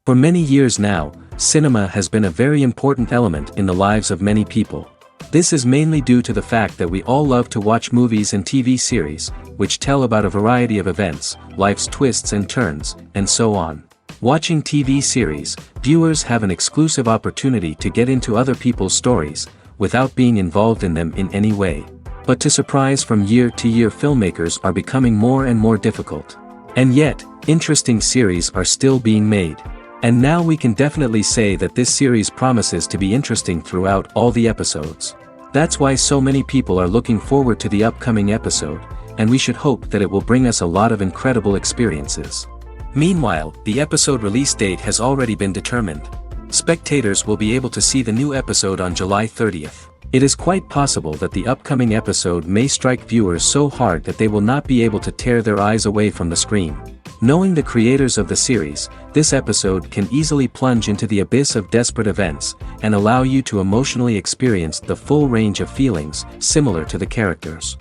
For many years now, cinema has been a very important element in the lives of many people. This is mainly due to the fact that we all love to watch movies and TV series, which tell about a variety of events, life's twists and turns, and so on. Watching TV series, viewers have an exclusive opportunity to get into other people's stories, without being involved in them in any way. But to surprise from year to year, filmmakers are becoming more and more difficult. And yet, interesting series are still being made. And now we can definitely say that this series promises to be interesting throughout all the episodes. That's why so many people are looking forward to the upcoming episode, and we should hope that it will bring us a lot of incredible experiences. Meanwhile, the episode release date has already been determined. Spectators will be able to see the new episode on July 30th. It is quite possible that the upcoming episode may strike viewers so hard that they will not be able to tear their eyes away from the screen. Knowing the creators of the series, this episode can easily plunge into the abyss of desperate events, and allow you to emotionally experience the full range of feelings, similar to the characters.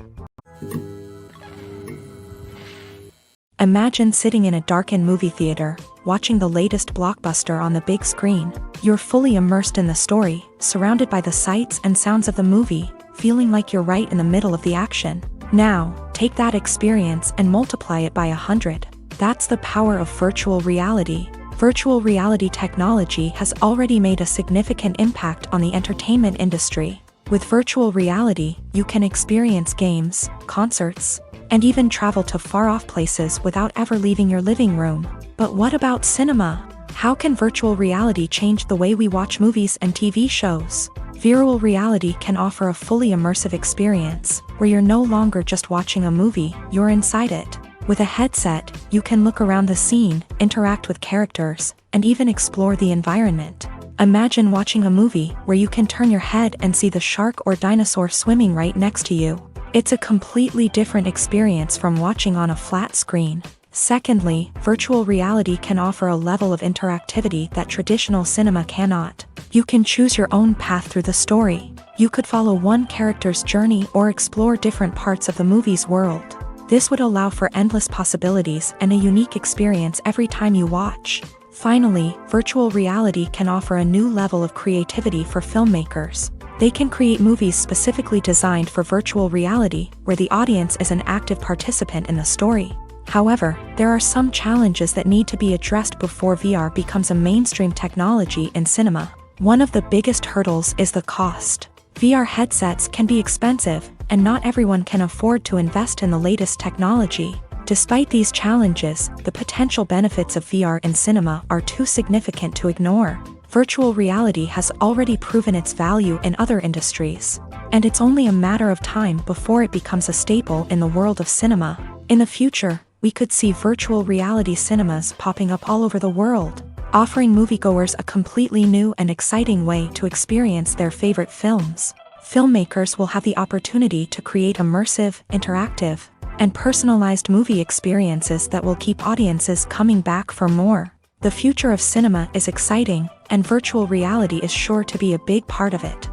Imagine sitting in a darkened movie theater, watching the latest blockbuster on the big screen. You're fully immersed in the story, surrounded by the sights and sounds of the movie, feeling like you're right in the middle of the action. Now, take that experience and multiply it by 100. That's the power of virtual reality. Virtual reality technology has already made a significant impact on the entertainment industry. With virtual reality, you can experience games, concerts, and even travel to far-off places without ever leaving your living room. But what about cinema? How can virtual reality change the way we watch movies and TV shows? Virtual reality can offer a fully immersive experience, where you're no longer just watching a movie, you're inside it. With a headset, you can look around the scene, interact with characters, and even explore the environment. Imagine watching a movie where you can turn your head and see the shark or dinosaur swimming right next to you. It's a completely different experience from watching on a flat screen. Secondly, virtual reality can offer a level of interactivity that traditional cinema cannot. You can choose your own path through the story. You could follow one character's journey or explore different parts of the movie's world. This would allow for endless possibilities and a unique experience every time you watch. Finally, virtual reality can offer a new level of creativity for filmmakers. They can create movies specifically designed for virtual reality, where the audience is an active participant in the story. However, there are some challenges that need to be addressed before VR becomes a mainstream technology in cinema. One of the biggest hurdles is the cost. VR headsets can be expensive, and not everyone can afford to invest in the latest technology. Despite these challenges, the potential benefits of VR in cinema are too significant to ignore. Virtual reality has already proven its value in other industries, and it's only a matter of time before it becomes a staple in the world of cinema. In the future, we could see virtual reality cinemas popping up all over the world, offering moviegoers a completely new and exciting way to experience their favorite films. Filmmakers will have the opportunity to create immersive, interactive, and personalized movie experiences that will keep audiences coming back for more. The future of cinema is exciting, and virtual reality is sure to be a big part of it.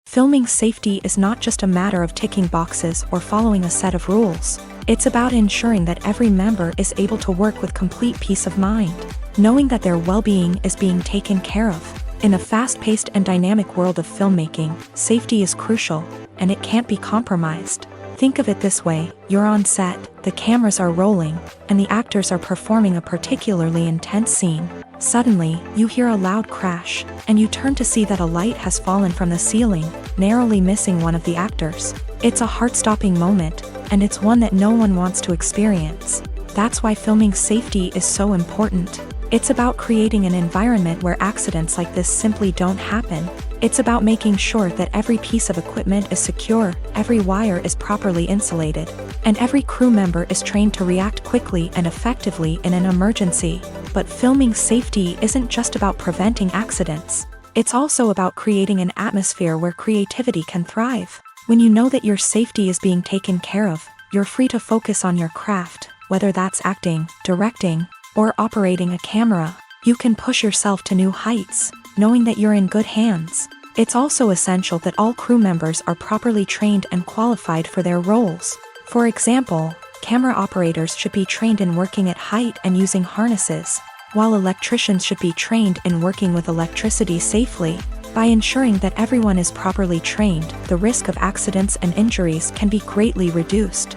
Filming safety is not just a matter of ticking boxes or following a set of rules. It's about ensuring that every member is able to work with complete peace of mind, knowing that their well-being is being taken care of. In a fast-paced and dynamic world of filmmaking, safety is crucial, and it can't be compromised. Think of it this way, you're on set, the cameras are rolling, and the actors are performing a particularly intense scene. Suddenly, you hear a loud crash, and you turn to see that a light has fallen from the ceiling, narrowly missing one of the actors. It's a heart-stopping moment, and it's one that no one wants to experience. That's why filming safety is so important. It's about creating an environment where accidents like this simply don't happen. It's about making sure that every piece of equipment is secure, every wire is properly insulated, and every crew member is trained to react quickly and effectively in an emergency. But filming safety isn't just about preventing accidents. It's also about creating an atmosphere where creativity can thrive. When you know that your safety is being taken care of, you're free to focus on your craft, whether that's acting, directing, or operating a camera. You can push yourself to new heights, knowing that you're in good hands. It's also essential that all crew members are properly trained and qualified for their roles. For example, camera operators should be trained in working at height and using harnesses, while electricians should be trained in working with electricity safely. By ensuring that everyone is properly trained, the risk of accidents and injuries can be greatly reduced.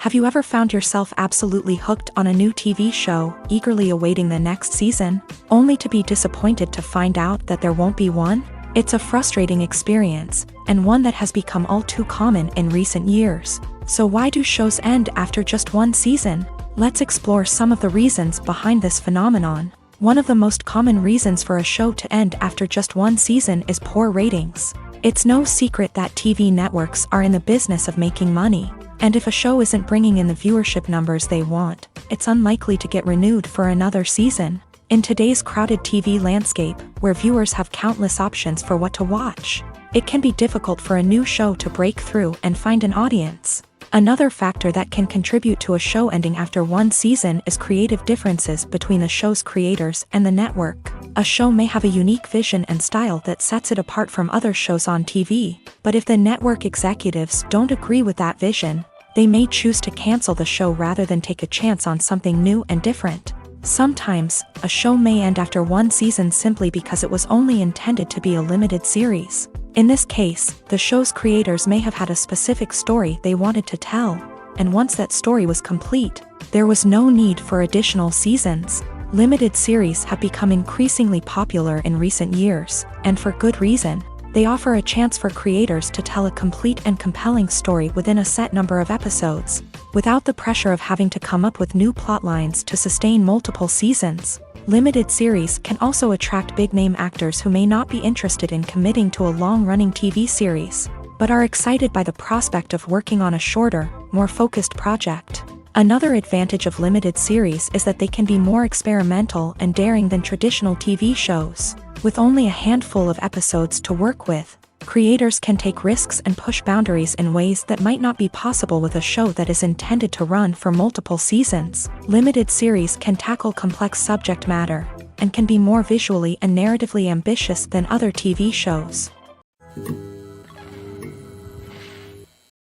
Have you ever found yourself absolutely hooked on a new TV show, eagerly awaiting the next season, only to be disappointed to find out that there won't be one? It's a frustrating experience, and one that has become all too common in recent years. So why do shows end after just one season? Let's explore some of the reasons behind this phenomenon. One of the most common reasons for a show to end after just one season is poor ratings. It's no secret that TV networks are in the business of making money. And if a show isn't bringing in the viewership numbers they want, it's unlikely to get renewed for another season. In today's crowded TV landscape, where viewers have countless options for what to watch, it can be difficult for a new show to break through and find an audience. Another factor that can contribute to a show ending after one season is creative differences between the show's creators and the network. A show may have a unique vision and style that sets it apart from other shows on TV, but if the network executives don't agree with that vision, they may choose to cancel the show rather than take a chance on something new and different. Sometimes, a show may end after one season simply because it was only intended to be a limited series. In this case, the show's creators may have had a specific story they wanted to tell, and once that story was complete, there was no need for additional seasons. Limited series have become increasingly popular in recent years, and for good reason. They offer a chance for creators to tell a complete and compelling story within a set number of episodes, without the pressure of having to come up with new plot lines to sustain multiple seasons. Limited series can also attract big-name actors who may not be interested in committing to a long-running TV series, but are excited by the prospect of working on a shorter, more focused project. Another advantage of limited series is that they can be more experimental and daring than traditional TV shows. With only a handful of episodes to work with, creators can take risks and push boundaries in ways that might not be possible with a show that is intended to run for multiple seasons. Limited series can tackle complex subject matter, and can be more visually and narratively ambitious than other TV shows.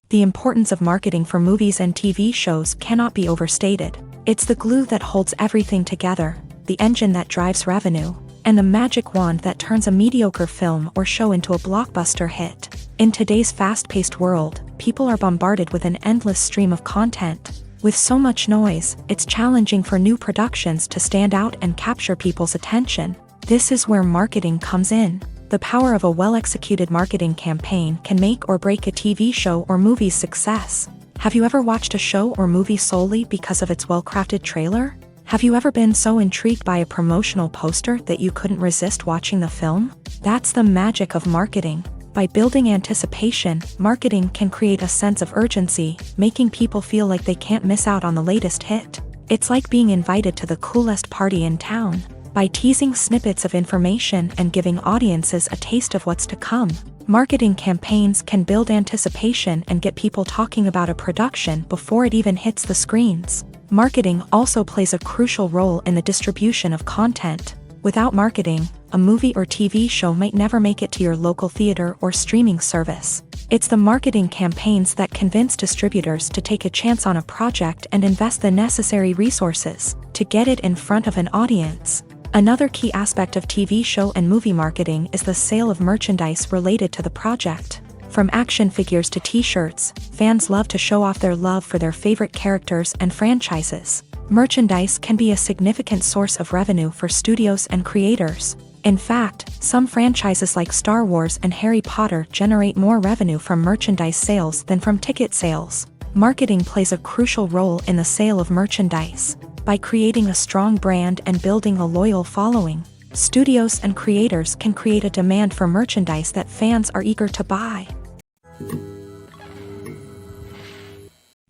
The importance of marketing for movies and TV shows cannot be overstated. It's the glue that holds everything together, the engine that drives revenue, and the magic wand that turns a mediocre film or show into a blockbuster hit. In today's fast-paced world, people are bombarded with an endless stream of content. With so much noise, it's challenging for new productions to stand out and capture people's attention. This is where marketing comes in. The power of a well-executed marketing campaign can make or break a TV show or movie's success. Have you ever watched a show or movie solely because of its well-crafted trailer? Have you ever been so intrigued by a promotional poster that you couldn't resist watching the film? That's the magic of marketing. By building anticipation, marketing can create a sense of urgency, making people feel like they can't miss out on the latest hit. It's like being invited to the coolest party in town. By teasing snippets of information and giving audiences a taste of what's to come, marketing campaigns can build anticipation and get people talking about a production before it even hits the screens. Marketing also plays a crucial role in the distribution of content. Without marketing, a movie or TV show might never make it to your local theater or streaming service. It's the marketing campaigns that convince distributors to take a chance on a project and invest the necessary resources to get it in front of an audience. Another key aspect of TV show and movie marketing is the sale of merchandise related to the project. From action figures to t-shirts, fans love to show off their love for their favorite characters and franchises. Merchandise can be a significant source of revenue for studios and creators. In fact, some franchises like Star Wars and Harry Potter generate more revenue from merchandise sales than from ticket sales. Marketing plays a crucial role in the sale of merchandise. By creating a strong brand and building a loyal following, studios and creators can create a demand for merchandise that fans are eager to buy.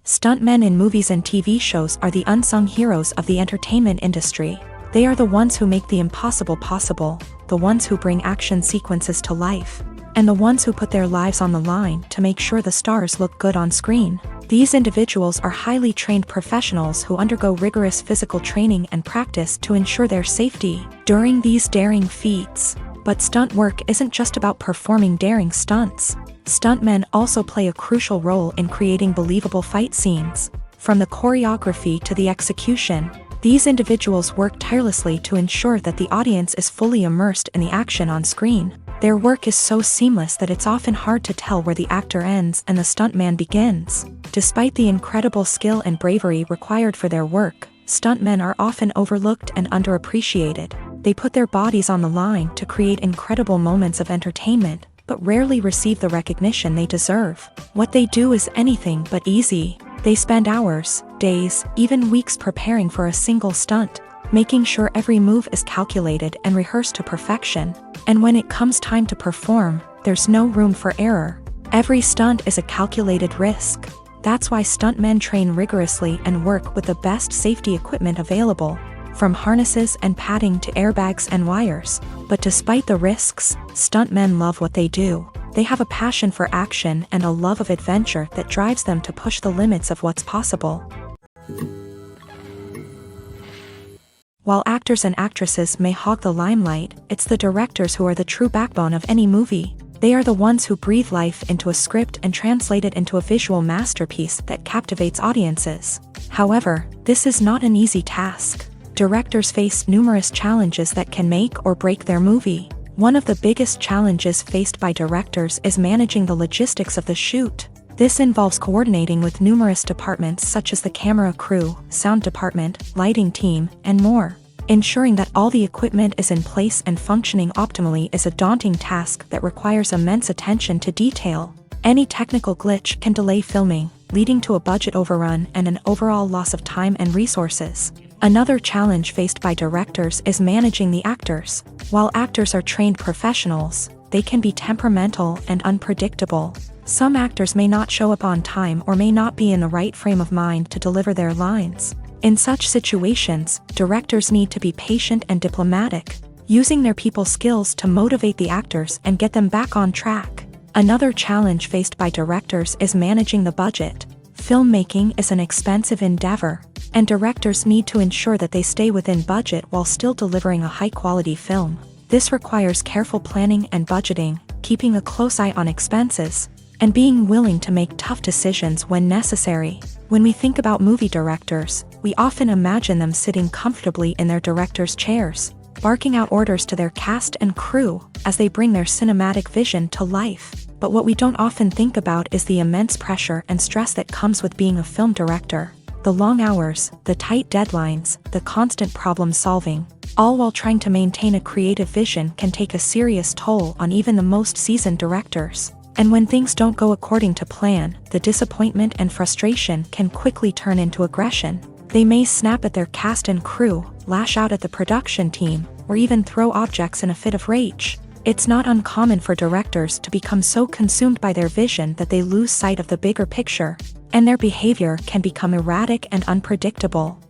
Stuntmen in movies and TV shows are the unsung heroes of the entertainment industry. They are the ones who make the impossible possible, the ones who bring action sequences to life, and the ones who put their lives on the line to make sure the stars look good on screen. These individuals are highly trained professionals who undergo rigorous physical training and practice to ensure their safety during these daring feats. But stunt work isn't just about performing daring stunts. Stuntmen also play a crucial role in creating believable fight scenes. From the choreography to the execution, these individuals work tirelessly to ensure that the audience is fully immersed in the action on screen. Their work is so seamless that it's often hard to tell where the actor ends and the stuntman begins. Despite the incredible skill and bravery required for their work, stuntmen are often overlooked and underappreciated. They put their bodies on the line to create incredible moments of entertainment, but rarely receive the recognition they deserve. What they do is anything but easy. They spend hours, days, even weeks preparing for a single stunt, making sure every move is calculated and rehearsed to perfection. And when it comes time to perform, there's no room for error. Every stunt is a calculated risk. That's why stuntmen train rigorously and work with the best safety equipment available, from harnesses and padding to airbags and wires. But despite the risks, stuntmen love what they do. They have a passion for action and a love of adventure that drives them to push the limits of what's possible. While actors and actresses may hog the limelight, it's the directors who are the true backbone of any movie. They are the ones who breathe life into a script and translate it into a visual masterpiece that captivates audiences. However, this is not an easy task. Directors face numerous challenges that can make or break their movie. One of the biggest challenges faced by directors is managing the logistics of the shoot. This involves coordinating with numerous departments such as the camera crew, sound department, lighting team, and more. Ensuring that all the equipment is in place and functioning optimally is a daunting task that requires immense attention to detail. Any technical glitch can delay filming, leading to a budget overrun and an overall loss of time and resources. Another challenge faced by directors is managing the actors. While actors are trained professionals, they can be temperamental and unpredictable. Some actors may not show up on time or may not be in the right frame of mind to deliver their lines. In such situations, directors need to be patient and diplomatic, using their people skills to motivate the actors and get them back on track. Another challenge faced by directors is managing the budget. Filmmaking is an expensive endeavor, and directors need to ensure that they stay within budget while still delivering a high-quality film. This requires careful planning and budgeting, keeping a close eye on expenses, and being willing to make tough decisions when necessary. When we think about movie directors, we often imagine them sitting comfortably in their director's chairs, barking out orders to their cast and crew as they bring their cinematic vision to life. But what we don't often think about is the immense pressure and stress that comes with being a film director. The long hours, the tight deadlines, the constant problem solving, all while trying to maintain a creative vision can take a serious toll on even the most seasoned directors. And when things don't go according to plan, the disappointment and frustration can quickly turn into aggression. They may snap at their cast and crew, lash out at the production team, or even throw objects in a fit of rage. It's not uncommon for directors to become so consumed by their vision that they lose sight of the bigger picture, and their behavior can become erratic and unpredictable.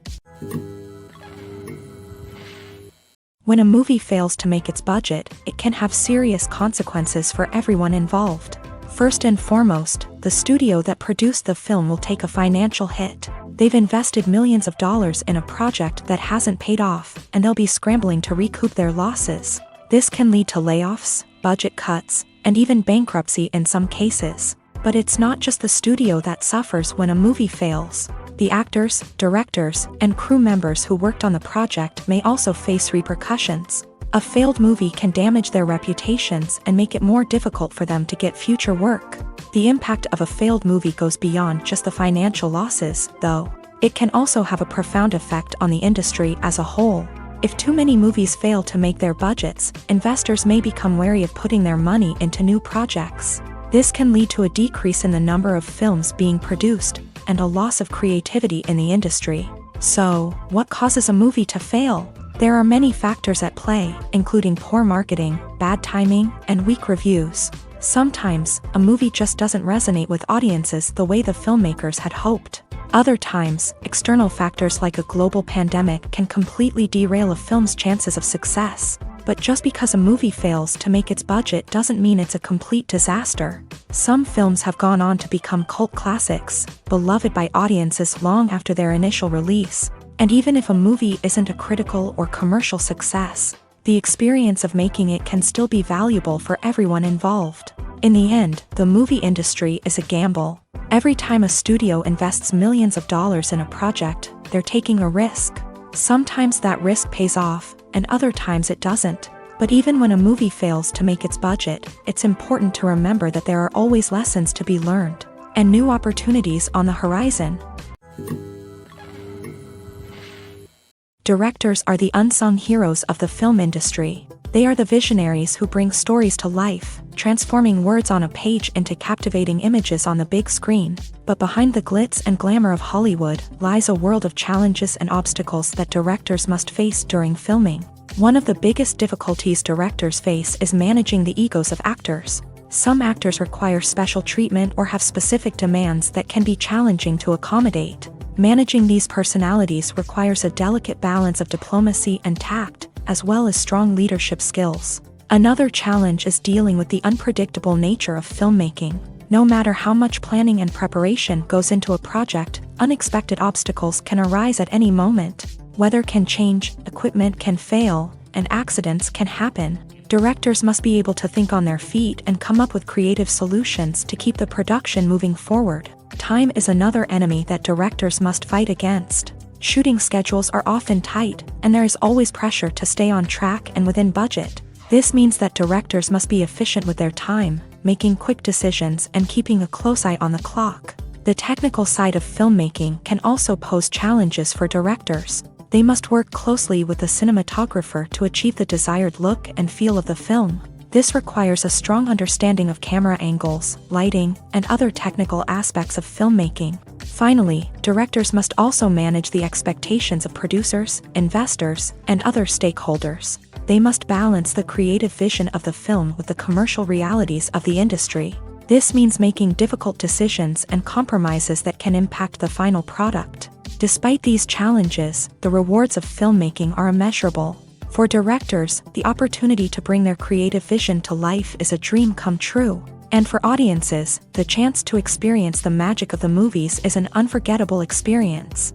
When a movie fails to make its budget, it can have serious consequences for everyone involved. First and foremost, the studio that produced the film will take a financial hit. They've invested millions of dollars in a project that hasn't paid off, and they'll be scrambling to recoup their losses. This can lead to layoffs, budget cuts, and even bankruptcy in some cases. But it's not just the studio that suffers when a movie fails. The actors, directors, and crew members who worked on the project may also face repercussions. A failed movie can damage their reputations and make it more difficult for them to get future work. The impact of a failed movie goes beyond just the financial losses, though. It can also have a profound effect on the industry as a whole. If too many movies fail to make their budgets, investors may become wary of putting their money into new projects. This can lead to a decrease in the number of films being produced, and a loss of creativity in the industry. So, what causes a movie to fail? There are many factors at play, including poor marketing, bad timing, and weak reviews. Sometimes, a movie just doesn't resonate with audiences the way the filmmakers had hoped. Other times, external factors like a global pandemic can completely derail a film's chances of success. But just because a movie fails to make its budget doesn't mean it's a complete disaster. Some films have gone on to become cult classics, beloved by audiences long after their initial release. And even if a movie isn't a critical or commercial success, the experience of making it can still be valuable for everyone involved. In the end, the movie industry is a gamble. Every time a studio invests millions of dollars in a project, they're taking a risk. Sometimes that risk pays off, and other times it doesn't. But even when a movie fails to make its budget, it's important to remember that there are always lessons to be learned, and new opportunities on the horizon. Directors are the unsung heroes of the film industry. They are the visionaries who bring stories to life, transforming words on a page into captivating images on the big screen. But behind the glitz and glamour of Hollywood lies a world of challenges and obstacles that directors must face during filming. One of the biggest difficulties directors face is managing the egos of actors. Some actors require special treatment or have specific demands that can be challenging to accommodate. Managing these personalities requires a delicate balance of diplomacy and tact, as well as strong leadership skills. Another challenge is dealing with the unpredictable nature of filmmaking. No matter how much planning and preparation goes into a project, unexpected obstacles can arise at any moment. Weather can change, equipment can fail, and accidents can happen. Directors must be able to think on their feet and come up with creative solutions to keep the production moving forward. Time is another enemy that directors must fight against. Shooting schedules are often tight, and there is always pressure to stay on track and within budget. This means that directors must be efficient with their time, making quick decisions and keeping a close eye on the clock. The technical side of filmmaking can also pose challenges for directors. They must work closely with the cinematographer to achieve the desired look and feel of the film. This requires a strong understanding of camera angles, lighting, and other technical aspects of filmmaking. Finally, directors must also manage the expectations of producers, investors, and other stakeholders. They must balance the creative vision of the film with the commercial realities of the industry. This means making difficult decisions and compromises that can impact the final product. Despite these challenges, the rewards of filmmaking are immeasurable. For directors, the opportunity to bring their creative vision to life is a dream come true. And for audiences, the chance to experience the magic of the movies is an unforgettable experience.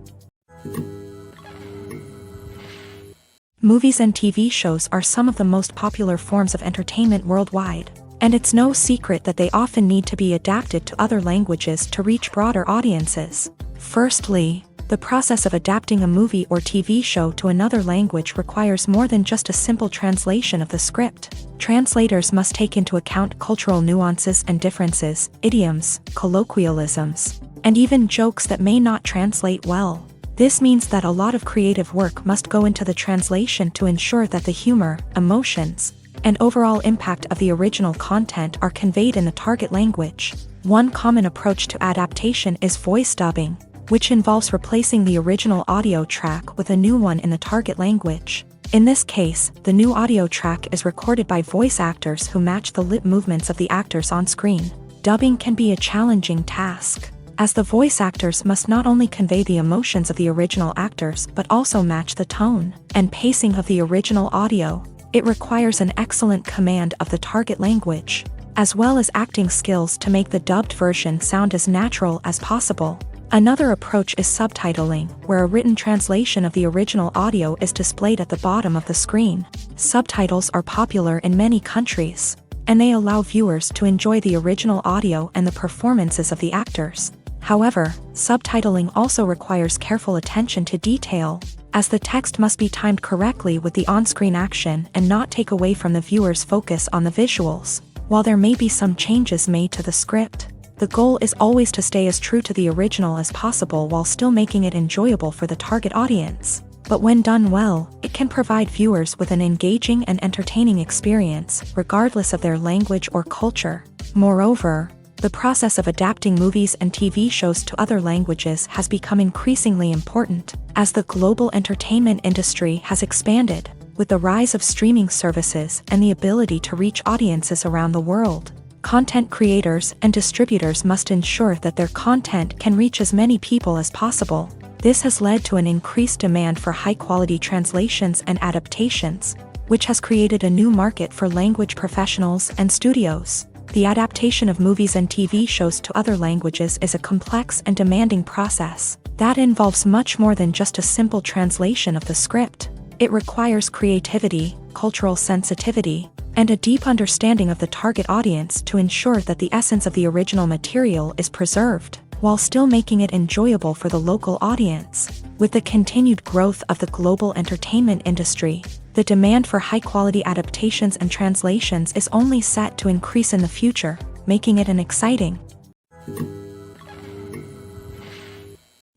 Movies and TV shows are some of the most popular forms of entertainment worldwide, and it's no secret that they often need to be adapted to other languages to reach broader audiences. Firstly, the process of adapting a movie or TV show to another language requires more than just a simple translation of the script. Translators must take into account cultural nuances and differences, idioms, colloquialisms, and even jokes that may not translate well. This means that a lot of creative work must go into the translation to ensure that the humor, emotions, and overall impact of the original content are conveyed in the target language. One common approach to adaptation is voice dubbing, which involves replacing the original audio track with a new one in the target language. In this case, the new audio track is recorded by voice actors who match the lip movements of the actors on screen. Dubbing can be a challenging task, as the voice actors must not only convey the emotions of the original actors but also match the tone and pacing of the original audio. It requires an excellent command of the target language, as well as acting skills to make the dubbed version sound as natural as possible. Another approach is subtitling, where a written translation of the original audio is displayed at the bottom of the screen. Subtitles are popular in many countries, and they allow viewers to enjoy the original audio and the performances of the actors. However, subtitling also requires careful attention to detail, as the text must be timed correctly with the on-screen action and not take away from the viewer's focus on the visuals. While there may be some changes made to the script, the goal is always to stay as true to the original as possible while still making it enjoyable for the target audience. But when done well, it can provide viewers with an engaging and entertaining experience, regardless of their language or culture. Moreover, the process of adapting movies and TV shows to other languages has become increasingly important, as the global entertainment industry has expanded, with the rise of streaming services and the ability to reach audiences around the world. Content creators and distributors must ensure that their content can reach as many people as possible. This has led to an increased demand for high-quality translations and adaptations, which has created a new market for language professionals and studios. The adaptation of movies and TV shows to other languages is a complex and demanding process that involves much more than just a simple translation of the script. It requires creativity, cultural sensitivity, and a deep understanding of the target audience to ensure that the essence of the original material is preserved, while still making it enjoyable for the local audience. With the continued growth of the global entertainment industry, the demand for high-quality adaptations and translations is only set to increase in the future, making it an exciting.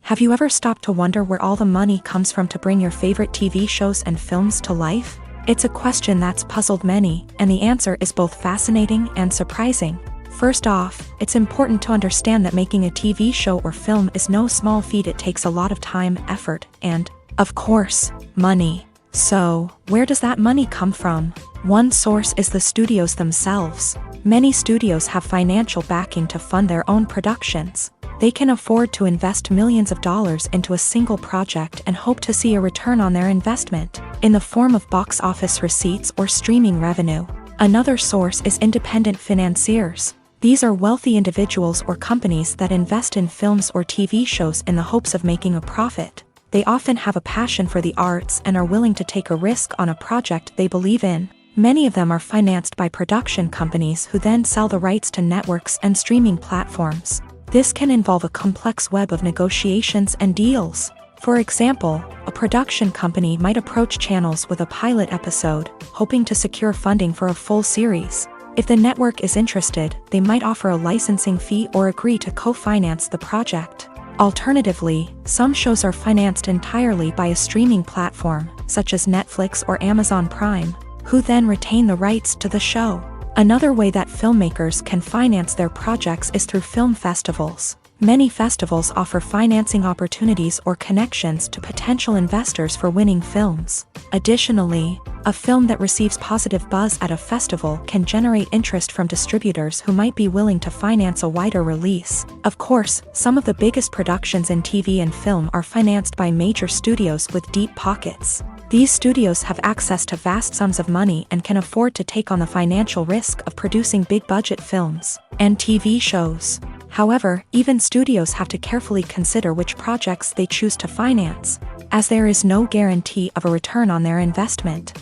Have you ever stopped to wonder where all the money comes from to bring your favorite TV shows and films to life? It's a question that's puzzled many, and the answer is both fascinating and surprising. First off, it's important to understand that making a TV show or film is no small feat. It takes a lot of time, effort, and, of course, money. So, where does that money come from? One source is the studios themselves. Many studios have financial backing to fund their own productions. They can afford to invest millions of dollars into a single project and hope to see a return on their investment, in the form of box office receipts or streaming revenue. Another source is independent financiers. These are wealthy individuals or companies that invest in films or TV shows in the hopes of making a profit. They often have a passion for the arts and are willing to take a risk on a project they believe in. Many of them are financed by production companies who then sell the rights to networks and streaming platforms. This can involve a complex web of negotiations and deals. For example, a production company might approach channels with a pilot episode, hoping to secure funding for a full series. If the network is interested, they might offer a licensing fee or agree to co-finance the project. Alternatively, some shows are financed entirely by a streaming platform, such as Netflix or Amazon Prime, who then retain the rights to the show. Another way that filmmakers can finance their projects is through film festivals. Many festivals offer financing opportunities or connections to potential investors for winning films. Additionally, a film that receives positive buzz at a festival can generate interest from distributors who might be willing to finance a wider release. Of course, some of the biggest productions in TV and film are financed by major studios with deep pockets. These studios have access to vast sums of money and can afford to take on the financial risk of producing big-budget films and TV shows. However, even studios have to carefully consider which projects they choose to finance, as there is no guarantee of a return on their investment.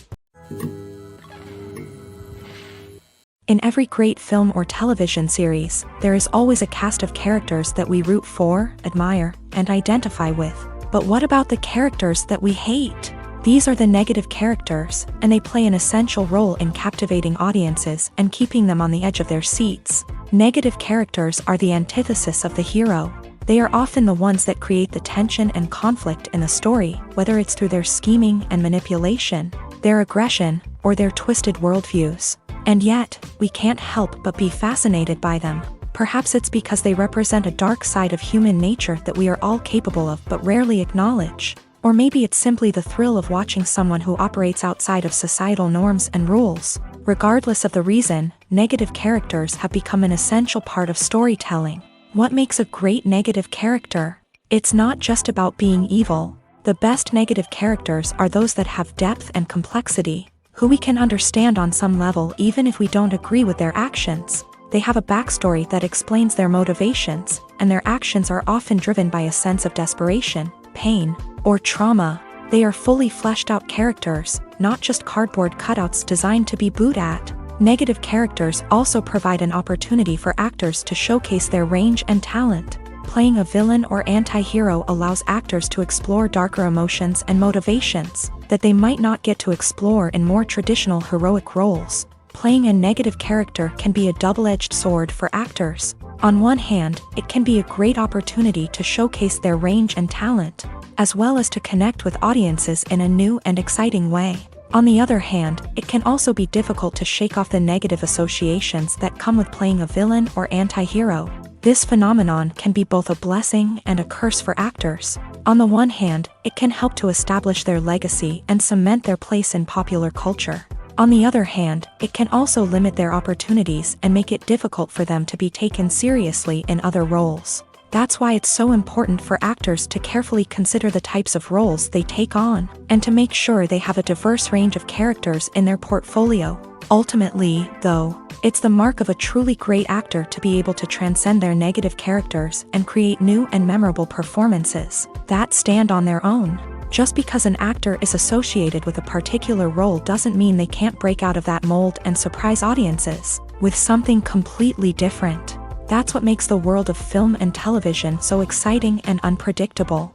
In every great film or television series, there is always a cast of characters that we root for, admire, and identify with. But what about the characters that we hate? These are the negative characters, and they play an essential role in captivating audiences and keeping them on the edge of their seats. Negative characters are the antithesis of the hero. They are often the ones that create the tension and conflict in the story, whether it's through their scheming and manipulation, their aggression, or their twisted worldviews. And yet, we can't help but be fascinated by them. Perhaps it's because they represent a dark side of human nature that we are all capable of but rarely acknowledge. Or maybe it's simply the thrill of watching someone who operates outside of societal norms and rules. Regardless of the reason, negative characters have become an essential part of storytelling. What makes a great negative character? It's not just about being evil. The best negative characters are those that have depth and complexity, who we can understand on some level even if we don't agree with their actions. They have a backstory that explains their motivations, and their actions are often driven by a sense of desperation, pain, or trauma. They are fully fleshed out characters, not just cardboard cutouts designed to be booed at. Negative characters also provide an opportunity for actors to showcase their range and talent. Playing a villain or anti-hero allows actors to explore darker emotions and motivations that they might not get to explore in more traditional heroic roles. Playing a negative character can be a double-edged sword for actors. On one hand, it can be a great opportunity to showcase their range and talent, as well as to connect with audiences in a new and exciting way. On the other hand, it can also be difficult to shake off the negative associations that come with playing a villain or anti-hero. This phenomenon can be both a blessing and a curse for actors. On the one hand, it can help to establish their legacy and cement their place in popular culture. On the other hand, it can also limit their opportunities and make it difficult for them to be taken seriously in other roles. That's why it's so important for actors to carefully consider the types of roles they take on, and to make sure they have a diverse range of characters in their portfolio. Ultimately, though, it's the mark of a truly great actor to be able to transcend their negative characters and create new and memorable performances that stand on their own. Just because an actor is associated with a particular role doesn't mean they can't break out of that mold and surprise audiences with something completely different. That's what makes the world of film and television so exciting and unpredictable.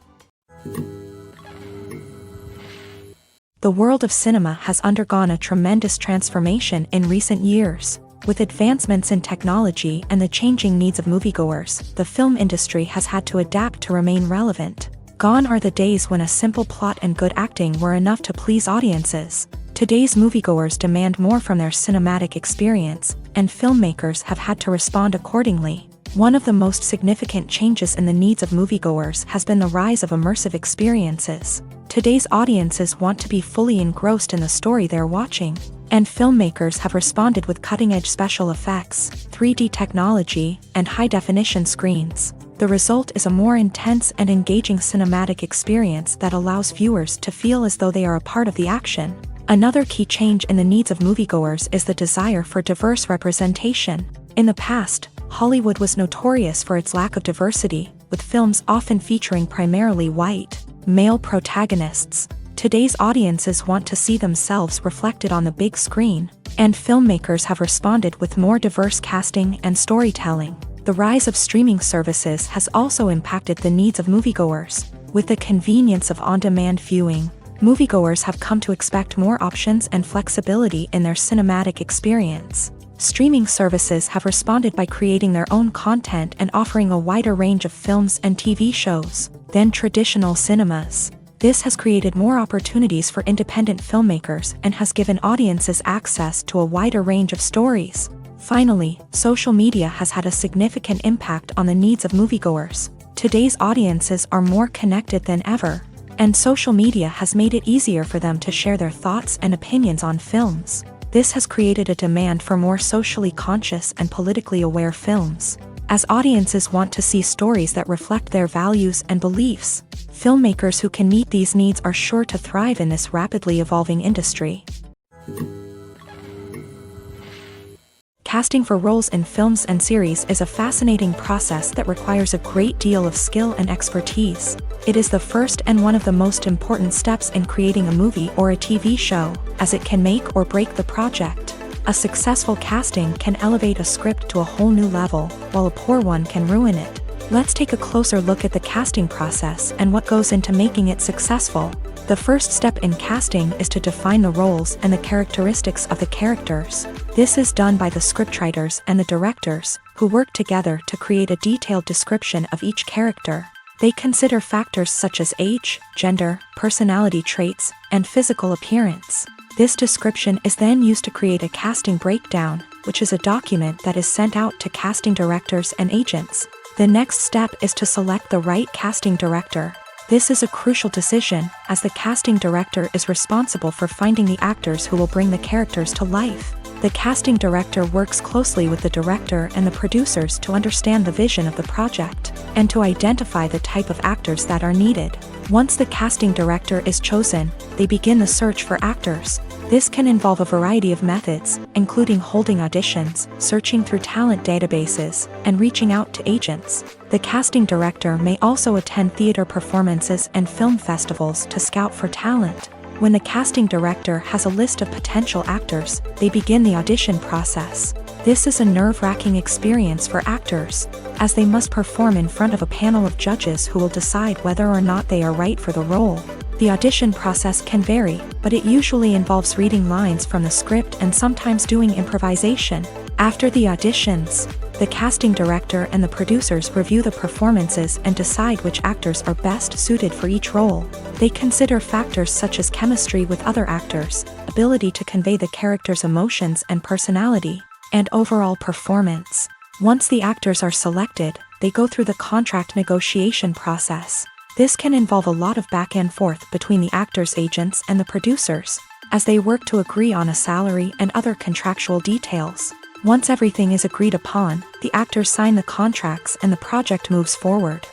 The world of cinema has undergone a tremendous transformation in recent years. With advancements in technology and the changing needs of moviegoers, the film industry has had to adapt to remain relevant. Gone are the days when a simple plot and good acting were enough to please audiences. Today's moviegoers demand more from their cinematic experience, and filmmakers have had to respond accordingly. One of the most significant changes in the needs of moviegoers has been the rise of immersive experiences. Today's audiences want to be fully engrossed in the story they're watching, and filmmakers have responded with cutting-edge special effects, 3D technology, and high-definition screens. The result is a more intense and engaging cinematic experience that allows viewers to feel as though they are a part of the action. Another key change in the needs of moviegoers is the desire for diverse representation. In the past, Hollywood was notorious for its lack of diversity, with films often featuring primarily white, male protagonists. Today's audiences want to see themselves reflected on the big screen, and filmmakers have responded with more diverse casting and storytelling. The rise of streaming services has also impacted the needs of moviegoers. With the convenience of on-demand viewing, moviegoers have come to expect more options and flexibility in their cinematic experience. Streaming services have responded by creating their own content and offering a wider range of films and TV shows than traditional cinemas. This has created more opportunities for independent filmmakers and has given audiences access to a wider range of stories. Finally, social media has had a significant impact on the needs of moviegoers. Today's audiences are more connected than ever, and social media has made it easier for them to share their thoughts and opinions on films. This has created a demand for more socially conscious and politically aware films. As audiences want to see stories that reflect their values and beliefs, filmmakers who can meet these needs are sure to thrive in this rapidly evolving industry. Casting for roles in films and series is a fascinating process that requires a great deal of skill and expertise. It is the first and one of the most important steps in creating a movie or a TV show, as it can make or break the project. A successful casting can elevate a script to a whole new level, while a poor one can ruin it. Let's take a closer look at the casting process and what goes into making it successful. The first step in casting is to define the roles and the characteristics of the characters. This is done by the scriptwriters and the directors, who work together to create a detailed description of each character. They consider factors such as age, gender, personality traits, and physical appearance. This description is then used to create a casting breakdown, which is a document that is sent out to casting directors and agents. The next step is to select the right casting director. This is a crucial decision, as the casting director is responsible for finding the actors who will bring the characters to life. The casting director works closely with the director and the producers to understand the vision of the project, and to identify the type of actors that are needed. Once the casting director is chosen, they begin the search for actors. This can involve a variety of methods, including holding auditions, searching through talent databases, and reaching out to agents. The casting director may also attend theater performances and film festivals to scout for talent. When the casting director has a list of potential actors, they begin the audition process. This is a nerve-wracking experience for actors, as they must perform in front of a panel of judges who will decide whether or not they are right for the role. The audition process can vary, but it usually involves reading lines from the script and sometimes doing improvisation. After the auditions, the casting director and the producers review the performances and decide which actors are best suited for each role. They consider factors such as chemistry with other actors, ability to convey the character's emotions and personality, and overall performance. Once the actors are selected, they go through the contract negotiation process. This can involve a lot of back and forth between the actors' agents and the producers, as they work to agree on a salary and other contractual details. Once everything is agreed upon, the actors sign the contracts and the project moves forward.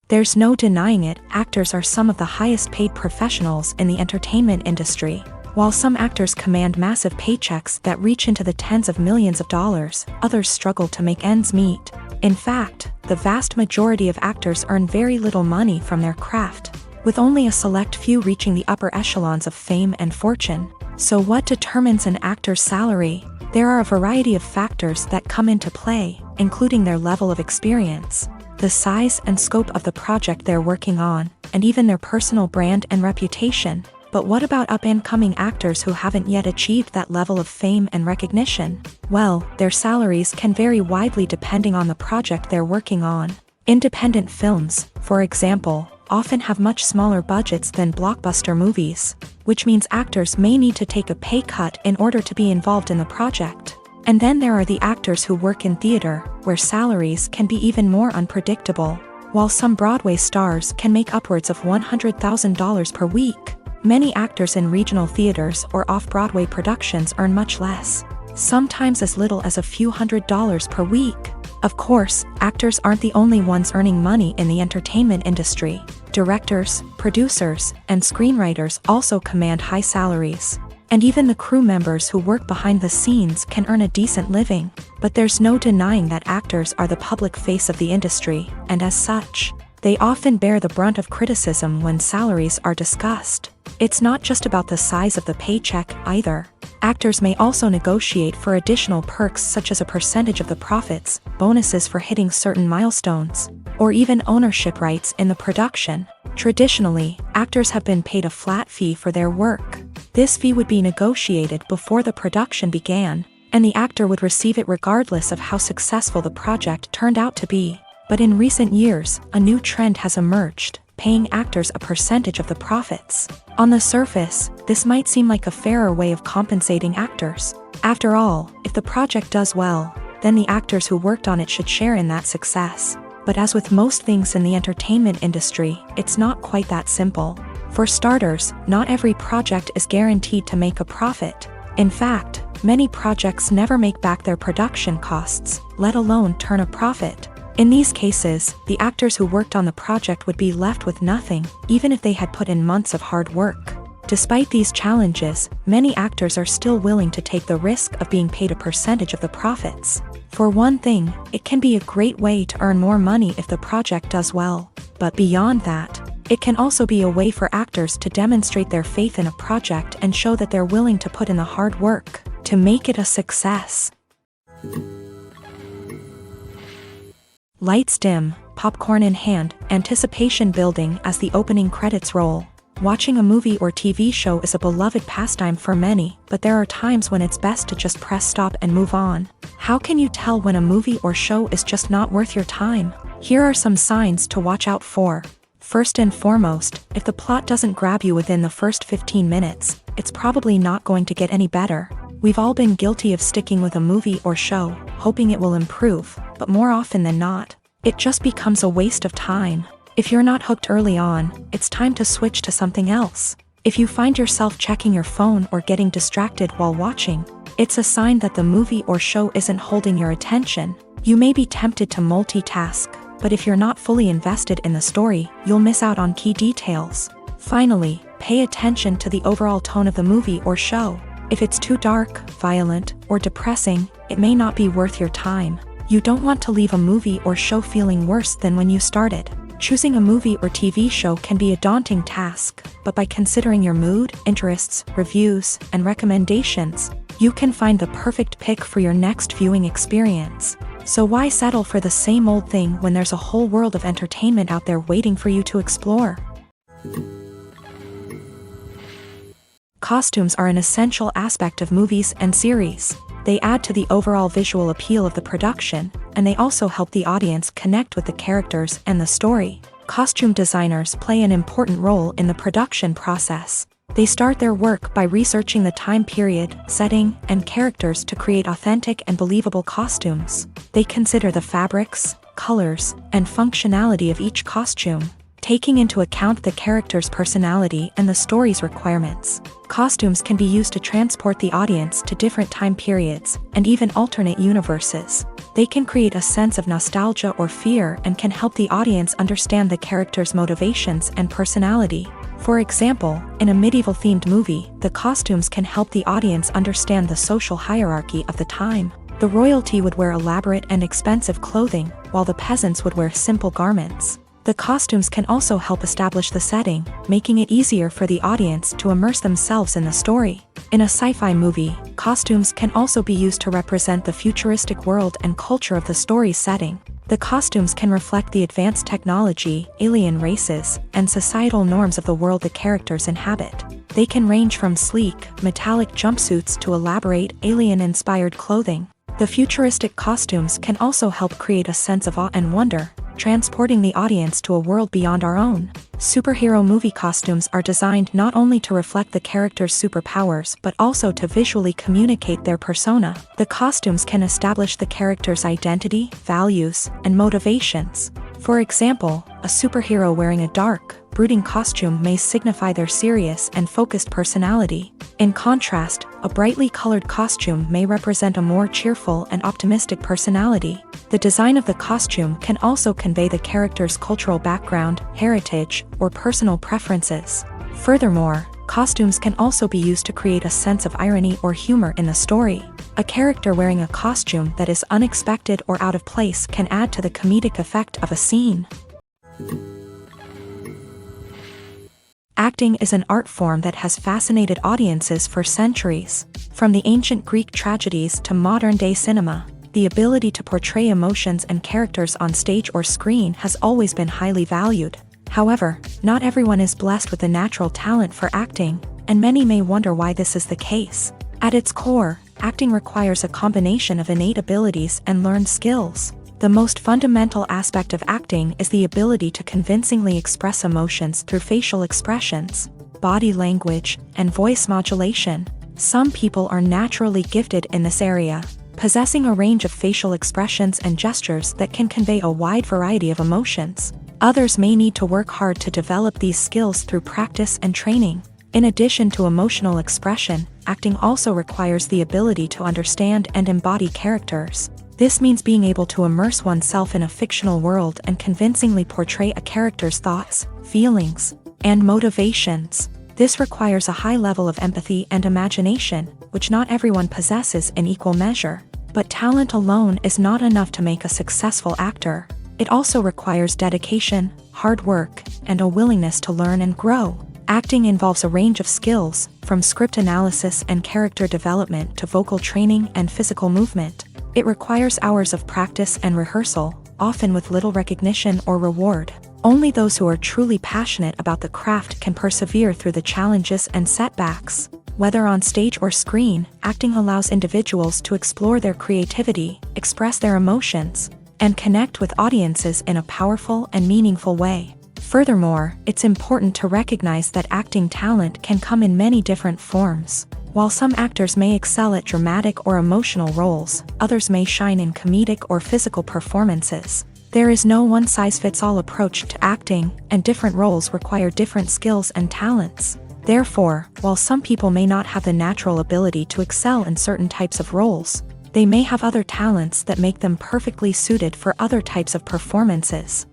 There's no denying it, actors are some of the highest paid professionals in the entertainment industry. While some actors command massive paychecks that reach into the tens of millions of dollars, others struggle to make ends meet. In fact, the vast majority of actors earn very little money from their craft, with only a select few reaching the upper echelons of fame and fortune. So what determines an actor's salary? There are a variety of factors that come into play, including their level of experience, the size and scope of the project they're working on, and even their personal brand and reputation. But what about up-and-coming actors who haven't yet achieved that level of fame and recognition? Well, their salaries can vary widely depending on the project they're working on. Independent films, for example, often have much smaller budgets than blockbuster movies, which means actors may need to take a pay cut in order to be involved in the project. And then there are the actors who work in theater, where salaries can be even more unpredictable. While some Broadway stars can make upwards of $100,000 per week, many actors in regional theaters or off-Broadway productions earn much less, sometimes as little as a few $100s per week. Of course, actors aren't the only ones earning money in the entertainment industry. Directors, producers, and screenwriters also command high salaries. And even the crew members who work behind the scenes can earn a decent living. But there's no denying that actors are the public face of the industry, and as such, they often bear the brunt of criticism when salaries are discussed. It's not just about the size of the paycheck, either. Actors may also negotiate for additional perks such as a percentage of the profits, bonuses for hitting certain milestones, or even ownership rights in the production. Traditionally, actors have been paid a flat fee for their work. This fee would be negotiated before the production began, and the actor would receive it regardless of how successful the project turned out to be. But in recent years, a new trend has emerged, paying actors a percentage of the profits. On the surface, this might seem like a fairer way of compensating actors. After all, if the project does well, then the actors who worked on it should share in that success. But as with most things in the entertainment industry, it's not quite that simple. For starters, not every project is guaranteed to make a profit. In fact, many projects never make back their production costs, let alone turn a profit. In these cases, the actors who worked on the project would be left with nothing, even if they had put in months of hard work. Despite these challenges, many actors are still willing to take the risk of being paid a percentage of the profits. For one thing, it can be a great way to earn more money if the project does well. But beyond that, it can also be a way for actors to demonstrate their faith in a project and show that they're willing to put in the hard work to make it a success. Lights dim, popcorn in hand, anticipation building as the opening credits roll. Watching a movie or TV show is a beloved pastime for many, but there are times when it's best to just press stop and move on. How can you tell when a movie or show is just not worth your time? Here are some signs to watch out for. First and foremost, if the plot doesn't grab you within the first 15 minutes, it's probably not going to get any better. We've all been guilty of sticking with a movie or show, hoping it will improve, but more often than not, it just becomes a waste of time. If you're not hooked early on, it's time to switch to something else. If you find yourself checking your phone or getting distracted while watching, it's a sign that the movie or show isn't holding your attention. You may be tempted to multitask, but if you're not fully invested in the story, you'll miss out on key details. Finally, pay attention to the overall tone of the movie or show. If it's too dark, violent, or depressing, it may not be worth your time. You don't want to leave a movie or show feeling worse than when you started. Choosing a movie or TV show can be a daunting task, but by considering your mood, interests, reviews, and recommendations, you can find the perfect pick for your next viewing experience. So why settle for the same old thing when there's a whole world of entertainment out there waiting for you to explore? Costumes are an essential aspect of movies and series. They add to the overall visual appeal of the production, and they also help the audience connect with the characters and the story. Costume designers play an important role in the production process. They start their work by researching the time period, setting, and characters to create authentic and believable costumes. They consider the fabrics, colors, and functionality of each costume, taking into account the character's personality and the story's requirements. Costumes can be used to transport the audience to different time periods and even alternate universes. They can create a sense of nostalgia or fear and can help the audience understand the character's motivations and personality. For example, in a medieval-themed movie, the costumes can help the audience understand the social hierarchy of the time. The royalty would wear elaborate and expensive clothing, while the peasants would wear simple garments. The costumes can also help establish the setting, making it easier for the audience to immerse themselves in the story. In a sci-fi movie, costumes can also be used to represent the futuristic world and culture of the story's setting. The costumes can reflect the advanced technology, alien races, and societal norms of the world the characters inhabit. They can range from sleek, metallic jumpsuits to elaborate, alien-inspired clothing. The futuristic costumes can also help create a sense of awe and wonder, transporting the audience to a world beyond our own. Superhero movie costumes are designed not only to reflect the character's superpowers but also to visually communicate their persona. The costumes can establish the character's identity, values, and motivations. For example, a superhero wearing a dark, brooding costume may signify their serious and focused personality. In contrast, a brightly colored costume may represent a more cheerful and optimistic personality. The design of the costume can also convey the character's cultural background, heritage, or personal preferences. Furthermore, costumes can also be used to create a sense of irony or humor in the story. A character wearing a costume that is unexpected or out of place can add to the comedic effect of a scene. Acting is an art form that has fascinated audiences for centuries. From the ancient Greek tragedies to modern-day cinema, the ability to portray emotions and characters on stage or screen has always been highly valued. However, not everyone is blessed with a natural talent for acting, and many may wonder why this is the case. At its core, acting requires a combination of innate abilities and learned skills. The most fundamental aspect of acting is the ability to convincingly express emotions through facial expressions, body language, and voice modulation. Some people are naturally gifted in this area, possessing a range of facial expressions and gestures that can convey a wide variety of emotions. Others may need to work hard to develop these skills through practice and training. In addition to emotional expression, acting also requires the ability to understand and embody characters. This means being able to immerse oneself in a fictional world and convincingly portray a character's thoughts, feelings, and motivations. This requires a high level of empathy and imagination, which not everyone possesses in equal measure. But talent alone is not enough to make a successful actor. It also requires dedication, hard work, and a willingness to learn and grow. Acting involves a range of skills, from script analysis and character development to vocal training and physical movement. It requires hours of practice and rehearsal, often with little recognition or reward. Only those who are truly passionate about the craft can persevere through the challenges and setbacks. Whether on stage or screen, acting allows individuals to explore their creativity, express their emotions, and connect with audiences in a powerful and meaningful way. Furthermore, it's important to recognize that acting talent can come in many different forms. While some actors may excel at dramatic or emotional roles, others may shine in comedic or physical performances. There is no one-size-fits-all approach to acting, and different roles require different skills and talents. Therefore, while some people may not have the natural ability to excel in certain types of roles, they may have other talents that make them perfectly suited for other types of performances.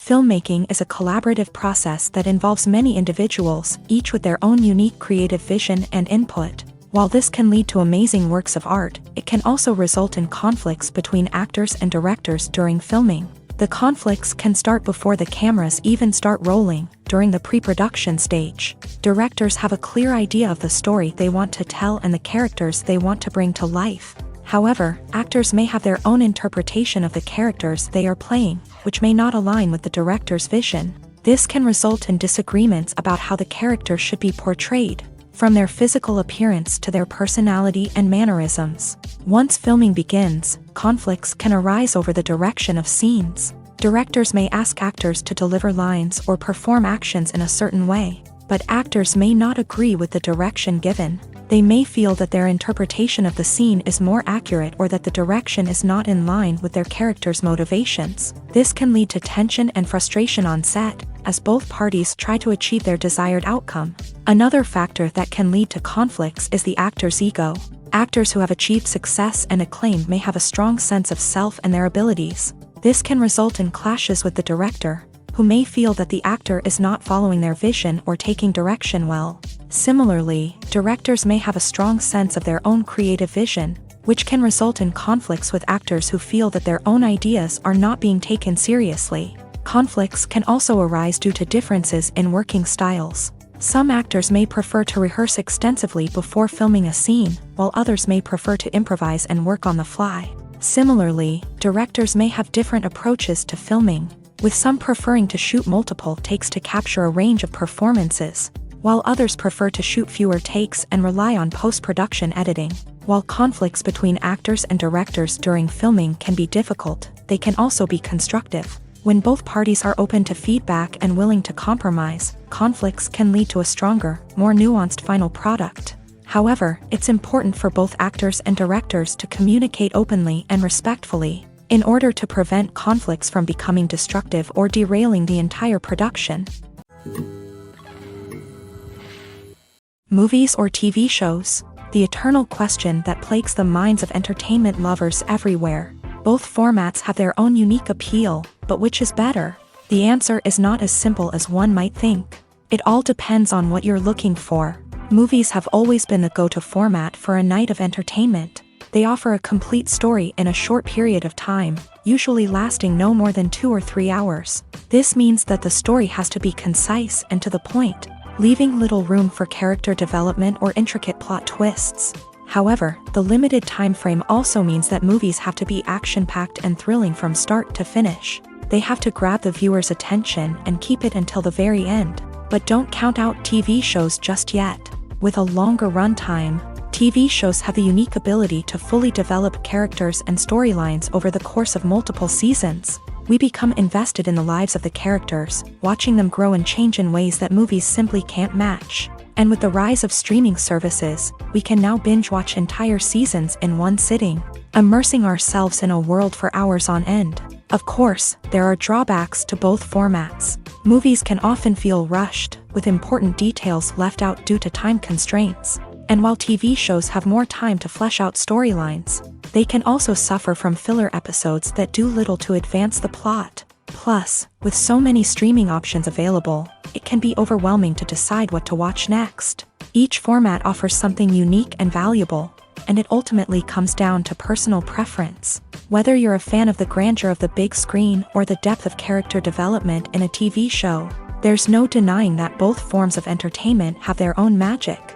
Filmmaking is a collaborative process that involves many individuals, each with their own unique creative vision and input. While this can lead to amazing works of art, it can also result in conflicts between actors and directors during filming. The conflicts can start before the cameras even start rolling, during the pre-production stage. Directors have a clear idea of the story they want to tell and the characters they want to bring to life. However, actors may have their own interpretation of the characters they are playing, which may not align with the director's vision. This can result in disagreements about how the character should be portrayed, from their physical appearance to their personality and mannerisms. Once filming begins, conflicts can arise over the direction of scenes. Directors may ask actors to deliver lines or perform actions in a certain way, but actors may not agree with the direction given. They may feel that their interpretation of the scene is more accurate or that the direction is not in line with their character's motivations. This can lead to tension and frustration on set, as both parties try to achieve their desired outcome. Another factor that can lead to conflicts is the actor's ego. Actors who have achieved success and acclaim may have a strong sense of self and their abilities. This can result in clashes with the director, who may feel that the actor is not following their vision or taking direction well. Similarly, directors may have a strong sense of their own creative vision, which can result in conflicts with actors who feel that their own ideas are not being taken seriously. Conflicts can also arise due to differences in working styles. Some actors may prefer to rehearse extensively before filming a scene, while others may prefer to improvise and work on the fly. Similarly, directors may have different approaches to filming, with some preferring to shoot multiple takes to capture a range of performances, while others prefer to shoot fewer takes and rely on post-production editing. While conflicts between actors and directors during filming can be difficult, they can also be constructive. When both parties are open to feedback and willing to compromise, conflicts can lead to a stronger, more nuanced final product. However, it's important for both actors and directors to communicate openly and respectfully, in order to prevent conflicts from becoming destructive or derailing the entire production. Movies or TV shows? The eternal question that plagues the minds of entertainment lovers everywhere. Both formats have their own unique appeal, but which is better? The answer is not as simple as one might think. It all depends on what you're looking for. Movies have always been the go-to format for a night of entertainment. They offer a complete story in a short period of time, usually lasting no more than 2 or 3 hours. This means that the story has to be concise and to the point, leaving little room for character development or intricate plot twists. However, the limited time frame also means that movies have to be action-packed and thrilling from start to finish. They have to grab the viewer's attention and keep it until the very end. But don't count out TV shows just yet. With a longer runtime, TV shows have the unique ability to fully develop characters and storylines over the course of multiple seasons. We become invested in the lives of the characters, watching them grow and change in ways that movies simply can't match. And with the rise of streaming services, we can now binge-watch entire seasons in one sitting, immersing ourselves in a world for hours on end. Of course, there are drawbacks to both formats. Movies can often feel rushed, with important details left out due to time constraints. And while TV shows have more time to flesh out storylines, they can also suffer from filler episodes that do little to advance the plot. Plus, with so many streaming options available, it can be overwhelming to decide what to watch next. Each format offers something unique and valuable, and it ultimately comes down to personal preference. Whether you're a fan of the grandeur of the big screen or the depth of character development in a TV show, there's no denying that both forms of entertainment have their own magic.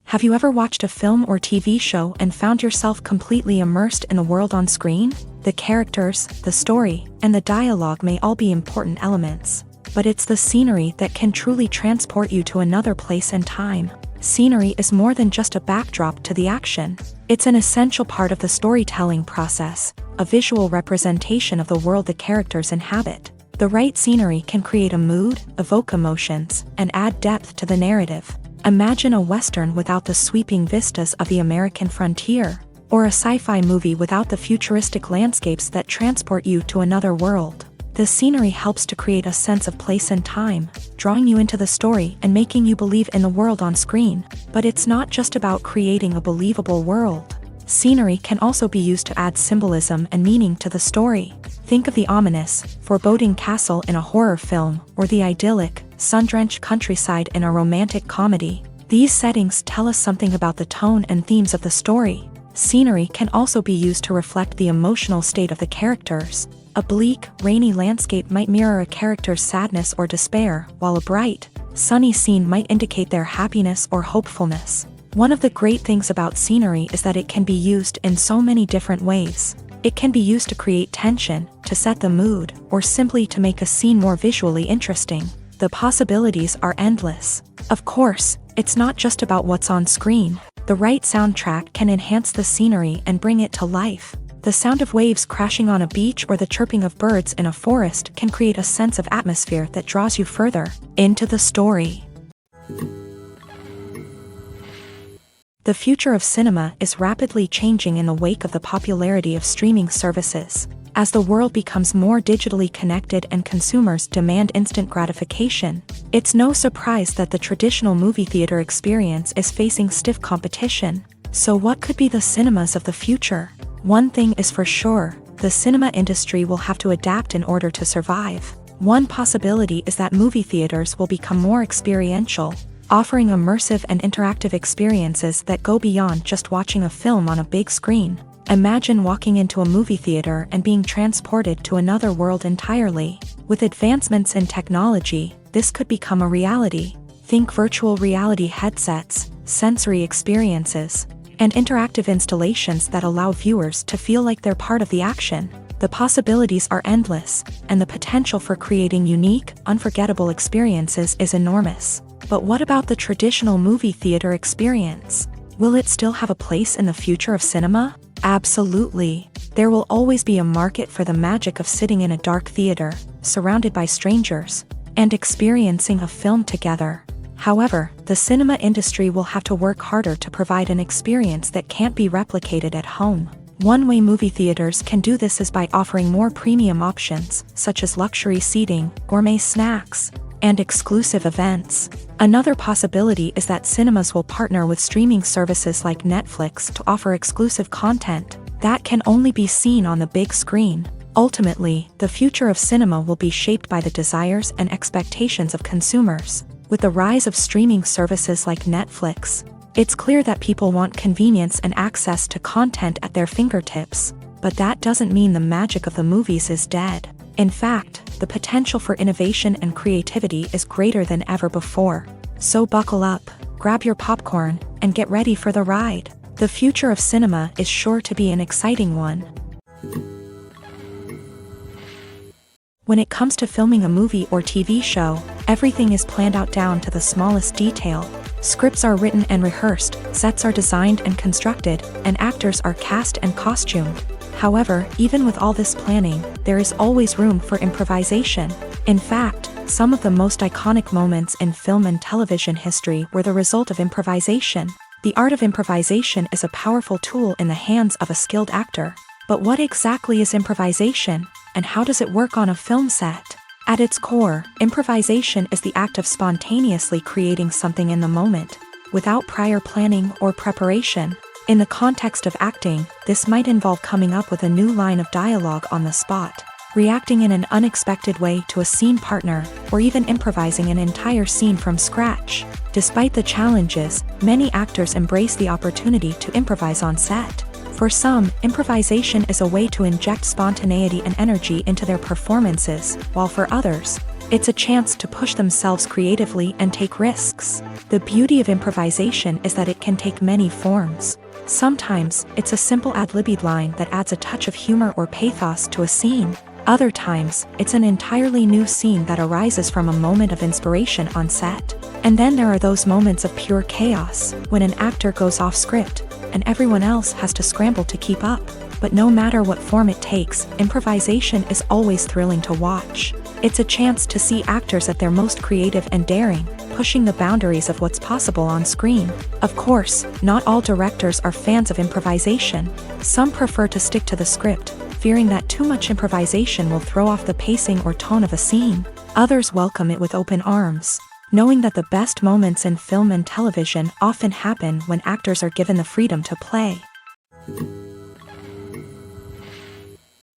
Have you ever watched a film or TV show and found yourself completely immersed in the world on screen? The characters, the story, and the dialogue may all be important elements, but it's the scenery that can truly transport you to another place and time. Scenery is more than just a backdrop to the action. It's an essential part of the storytelling process, a visual representation of the world the characters inhabit. The right scenery can create a mood, evoke emotions, and add depth to the narrative. Imagine a Western without the sweeping vistas of the American frontier, or a sci-fi movie without the futuristic landscapes that transport you to another world. The scenery helps to create a sense of place and time, drawing you into the story and making you believe in the world on screen. But it's not just about creating a believable world. Scenery can also be used to add symbolism and meaning to the story. Think of the ominous, foreboding castle in a horror film, or the idyllic, sun-drenched countryside in a romantic comedy. These settings tell us something about the tone and themes of the story. Scenery can also be used to reflect the emotional state of the characters. A bleak, rainy landscape might mirror a character's sadness or despair, while a bright, sunny scene might indicate their happiness or hopefulness. One of the great things about scenery is that it can be used in so many different ways. It can be used to create tension, to set the mood, or simply to make a scene more visually interesting. The possibilities are endless. Of course, it's not just about what's on screen. The right soundtrack can enhance the scenery and bring it to life. The sound of waves crashing on a beach or the chirping of birds in a forest can create a sense of atmosphere that draws you further into the story. The future of cinema is rapidly changing in the wake of the popularity of streaming services. As the world becomes more digitally connected and consumers demand instant gratification, it's no surprise that the traditional movie theater experience is facing stiff competition. So what could be the cinemas of the future? One thing is for sure, the cinema industry will have to adapt in order to survive. One possibility is that movie theaters will become more experiential, offering immersive and interactive experiences that go beyond just watching a film on a big screen. Imagine walking into a movie theater and being transported to another world entirely. With advancements in technology, this could become a reality. Think virtual reality headsets, sensory experiences, and interactive installations that allow viewers to feel like they're part of the action. The possibilities are endless, and the potential for creating unique, unforgettable experiences is enormous. But what about the traditional movie theater experience? Will it still have a place in the future of cinema? Absolutely. There will always be a market for the magic of sitting in a dark theater, surrounded by strangers, and experiencing a film together. However, the cinema industry will have to work harder to provide an experience that can't be replicated at home. One way movie theaters can do this is by offering more premium options, such as luxury seating, gourmet snacks, and exclusive events. Another possibility is that cinemas will partner with streaming services like Netflix to offer exclusive content that can only be seen on the big screen. Ultimately, the future of cinema will be shaped by the desires and expectations of consumers. With the rise of streaming services like Netflix, it's clear that people want convenience and access to content at their fingertips. But that doesn't mean the magic of the movies is dead. In fact, the potential for innovation and creativity is greater than ever before. So buckle up, grab your popcorn, and get ready for the ride. The future of cinema is sure to be an exciting one. When it comes to filming a movie or TV show, everything is planned out down to the smallest detail. Scripts are written and rehearsed, sets are designed and constructed, and actors are cast and costumed. However, even with all this planning, there is always room for improvisation. In fact, some of the most iconic moments in film and television history were the result of improvisation. The art of improvisation is a powerful tool in the hands of a skilled actor. But what exactly is improvisation, and how does it work on a film set? At its core, improvisation is the act of spontaneously creating something in the moment, without prior planning or preparation. In the context of acting, this might involve coming up with a new line of dialogue on the spot, reacting in an unexpected way to a scene partner, or even improvising an entire scene from scratch. Despite the challenges, many actors embrace the opportunity to improvise on set. For some, improvisation is a way to inject spontaneity and energy into their performances, while for others, it's a chance to push themselves creatively and take risks. The beauty of improvisation is that it can take many forms. Sometimes, it's a simple ad-libbed line that adds a touch of humor or pathos to a scene. Other times, it's an entirely new scene that arises from a moment of inspiration on set. And then there are those moments of pure chaos, when an actor goes off script, and everyone else has to scramble to keep up. But no matter what form it takes, improvisation is always thrilling to watch. It's a chance to see actors at their most creative and daring, pushing the boundaries of what's possible on screen. Of course, not all directors are fans of improvisation. Some prefer to stick to the script, fearing that too much improvisation will throw off the pacing or tone of a scene. Others welcome it with open arms, knowing that the best moments in film and television often happen when actors are given the freedom to play.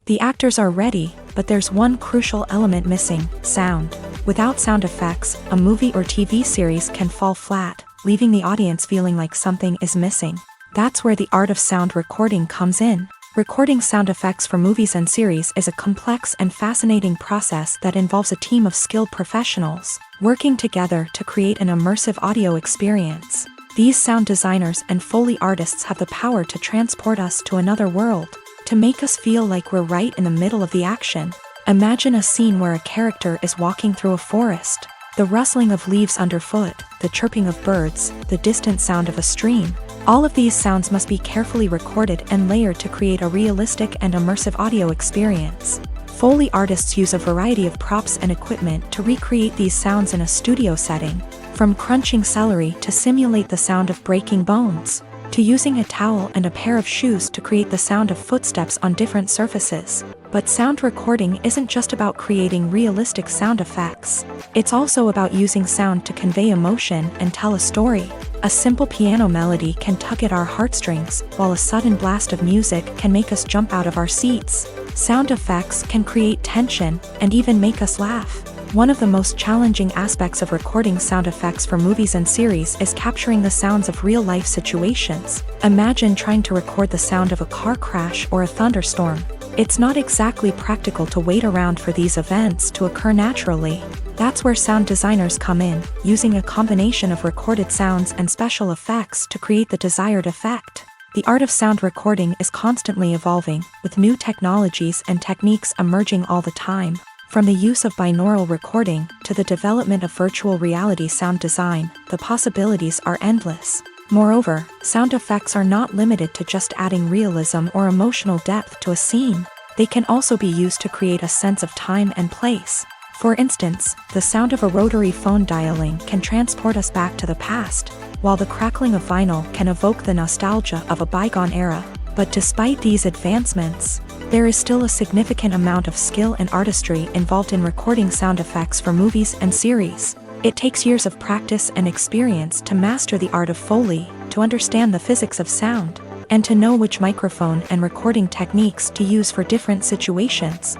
The actors are ready, but there's one crucial element missing: sound. Without sound effects, a movie or TV series can fall flat, leaving the audience feeling like something is missing. That's where the art of sound recording comes in. Recording sound effects for movies and series is a complex and fascinating process that involves a team of skilled professionals working together to create an immersive audio experience. These sound designers and Foley artists have the power to transport us to another world, to make us feel like we're right in the middle of the action. Imagine a scene where a character is walking through a forest. The rustling of leaves underfoot, the chirping of birds, the distant sound of a stream. All of these sounds must be carefully recorded and layered to create a realistic and immersive audio experience. Foley artists use a variety of props and equipment to recreate these sounds in a studio setting, from crunching celery to simulate the sound of breaking bones, to using a towel and a pair of shoes to create the sound of footsteps on different surfaces. But sound recording isn't just about creating realistic sound effects. It's also about using sound to convey emotion and tell a story. A simple piano melody can tug at our heartstrings, while a sudden blast of music can make us jump out of our seats. Sound effects can create tension and even make us laugh. One of the most challenging aspects of recording sound effects for movies and series is capturing the sounds of real-life situations. Imagine trying to record the sound of a car crash or a thunderstorm. It's not exactly practical to wait around for these events to occur naturally. That's where sound designers come in, using a combination of recorded sounds and special effects to create the desired effect. The art of sound recording is constantly evolving, with new technologies and techniques emerging all the time. From the use of binaural recording to the development of virtual reality sound design, the possibilities are endless. Moreover, sound effects are not limited to just adding realism or emotional depth to a scene. They can also be used to create a sense of time and place. For instance, the sound of a rotary phone dialing can transport us back to the past, while the crackling of vinyl can evoke the nostalgia of a bygone era. But despite these advancements, there is still a significant amount of skill and artistry involved in recording sound effects for movies and series. It takes years of practice and experience to master the art of Foley, to understand the physics of sound, and to know which microphone and recording techniques to use for different situations.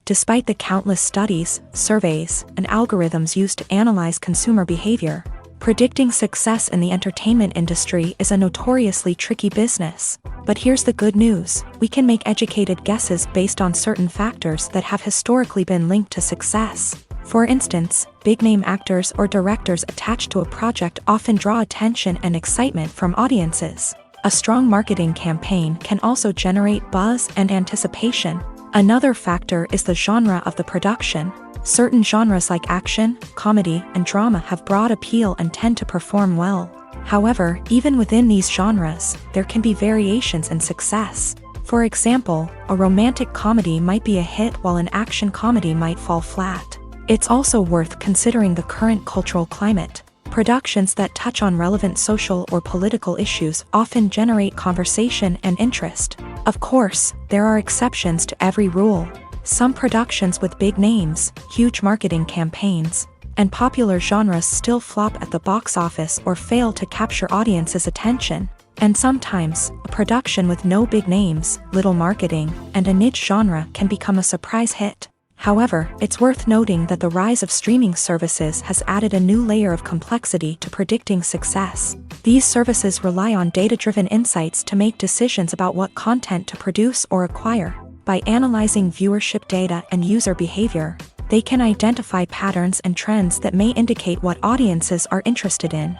Despite the countless studies, surveys, and algorithms used to analyze consumer behavior, predicting success in the entertainment industry is a notoriously tricky business. But here's the good news: we can make educated guesses based on certain factors that have historically been linked to success. For instance, big-name actors or directors attached to a project often draw attention and excitement from audiences. A strong marketing campaign can also generate buzz and anticipation. Another factor is the genre of the production. Certain genres like action, comedy, and drama have broad appeal and tend to perform well. However, even within these genres, there can be variations in success. For example, a romantic comedy might be a hit while an action comedy might fall flat. It's also worth considering the current cultural climate. Productions that touch on relevant social or political issues often generate conversation and interest. Of course, there are exceptions to every rule. Some productions with big names, huge marketing campaigns, and popular genres still flop at the box office or fail to capture audiences' attention. And sometimes, a production with no big names, little marketing, and a niche genre can become a surprise hit. However, it's worth noting that the rise of streaming services has added a new layer of complexity to predicting success. These services rely on data-driven insights to make decisions about what content to produce or acquire. By analyzing viewership data and user behavior, they can identify patterns and trends that may indicate what audiences are interested in.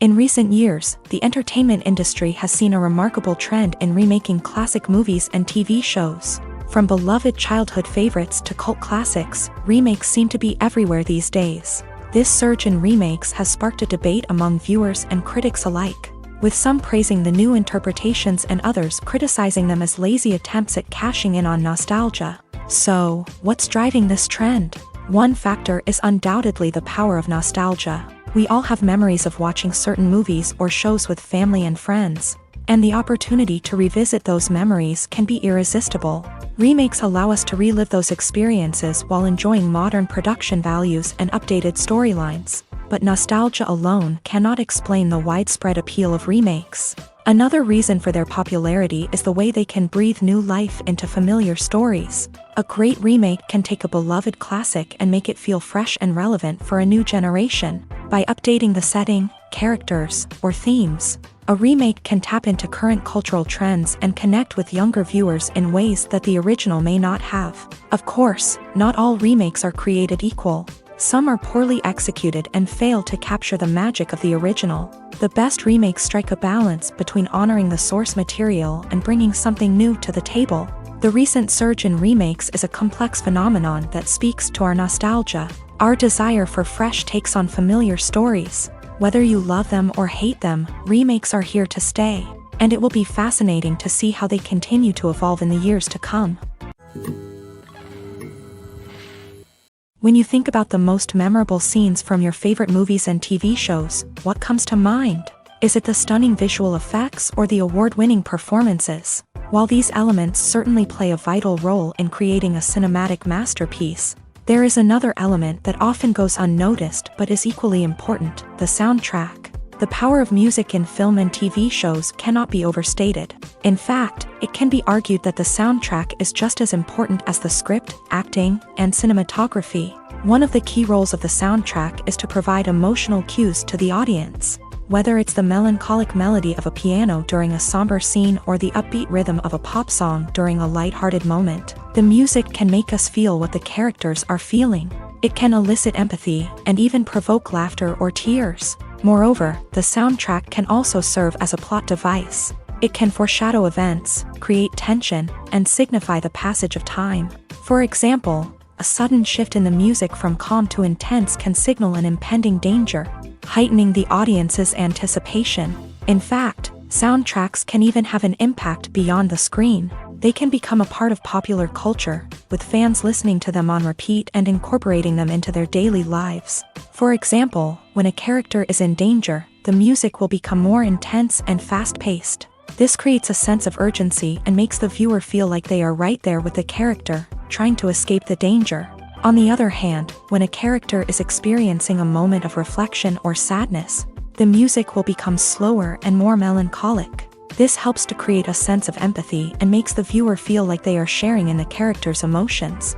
In recent years, the entertainment industry has seen a remarkable trend in remaking classic movies and TV shows. From beloved childhood favorites to cult classics, remakes seem to be everywhere these days. This surge in remakes has sparked a debate among viewers and critics alike, with some praising the new interpretations and others criticizing them as lazy attempts at cashing in on nostalgia. So, what's driving this trend? One factor is undoubtedly the power of nostalgia. We all have memories of watching certain movies or shows with family and friends, and the opportunity to revisit those memories can be irresistible. Remakes allow us to relive those experiences while enjoying modern production values and updated storylines. But nostalgia alone cannot explain the widespread appeal of remakes. Another reason for their popularity is the way they can breathe new life into familiar stories. A great remake can take a beloved classic and make it feel fresh and relevant for a new generation. By updating the setting, characters, or themes, a remake can tap into current cultural trends and connect with younger viewers in ways that the original may not have. Of course, not all remakes are created equal. Some are poorly executed and fail to capture the magic of the original. The best remakes strike a balance between honoring the source material and bringing something new to the table. The recent surge in remakes is a complex phenomenon that speaks to our nostalgia, our desire for fresh takes on familiar stories. Whether you love them or hate them, remakes are here to stay, and it will be fascinating to see how they continue to evolve in the years to come. When you think about the most memorable scenes from your favorite movies and TV shows, what comes to mind? Is it the stunning visual effects or the award-winning performances? While these elements certainly play a vital role in creating a cinematic masterpiece, there is another element that often goes unnoticed but is equally important: the soundtrack. The power of music in film and TV shows cannot be overstated. In fact, it can be argued that the soundtrack is just as important as the script, acting, and cinematography. One of the key roles of the soundtrack is to provide emotional cues to the audience. Whether it's the melancholic melody of a piano during a somber scene or the upbeat rhythm of a pop song during a lighthearted moment, the music can make us feel what the characters are feeling. It can elicit empathy and even provoke laughter or tears. Moreover, the soundtrack can also serve as a plot device. It can foreshadow events, create tension, and signify the passage of time. For example, a sudden shift in the music from calm to intense can signal an impending danger, heightening the audience's anticipation. In fact, soundtracks can even have an impact beyond the screen. They can become a part of popular culture, with fans listening to them on repeat and incorporating them into their daily lives. For example, when a character is in danger, the music will become more intense and fast-paced. This creates a sense of urgency and makes the viewer feel like they are right there with the character, trying to escape the danger. On the other hand, when a character is experiencing a moment of reflection or sadness, the music will become slower and more melancholic. This helps to create a sense of empathy and makes the viewer feel like they are sharing in the character's emotions.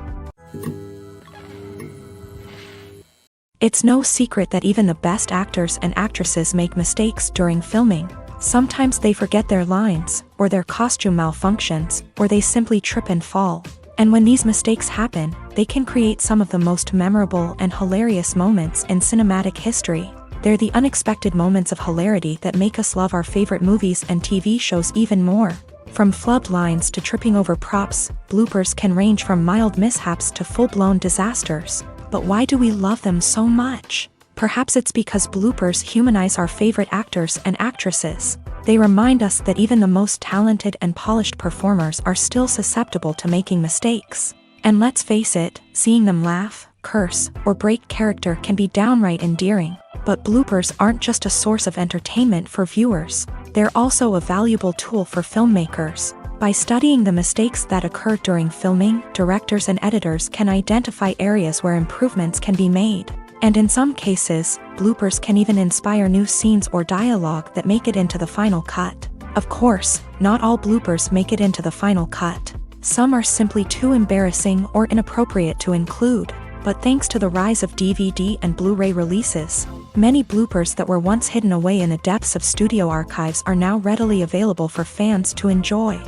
It's no secret that even the best actors and actresses make mistakes during filming. Sometimes they forget their lines, or their costume malfunctions, or they simply trip and fall. And when these mistakes happen, they can create some of the most memorable and hilarious moments in cinematic history. They're the unexpected moments of hilarity that make us love our favorite movies and TV shows even more. From flubbed lines to tripping over props, bloopers can range from mild mishaps to full-blown disasters. But why do we love them so much? Perhaps it's because bloopers humanize our favorite actors and actresses. They remind us that even the most talented and polished performers are still susceptible to making mistakes. And let's face it, seeing them laugh, curse, or break character can be downright endearing. But bloopers aren't just a source of entertainment for viewers. They're also a valuable tool for filmmakers. By studying the mistakes that occur during filming, directors and editors can identify areas where improvements can be made. And in some cases, bloopers can even inspire new scenes or dialogue that make it into the final cut. Of course, not all bloopers make it into the final cut. Some are simply too embarrassing or inappropriate to include. But thanks to the rise of DVD and Blu-ray releases, many bloopers that were once hidden away in the depths of studio archives are now readily available for fans to enjoy.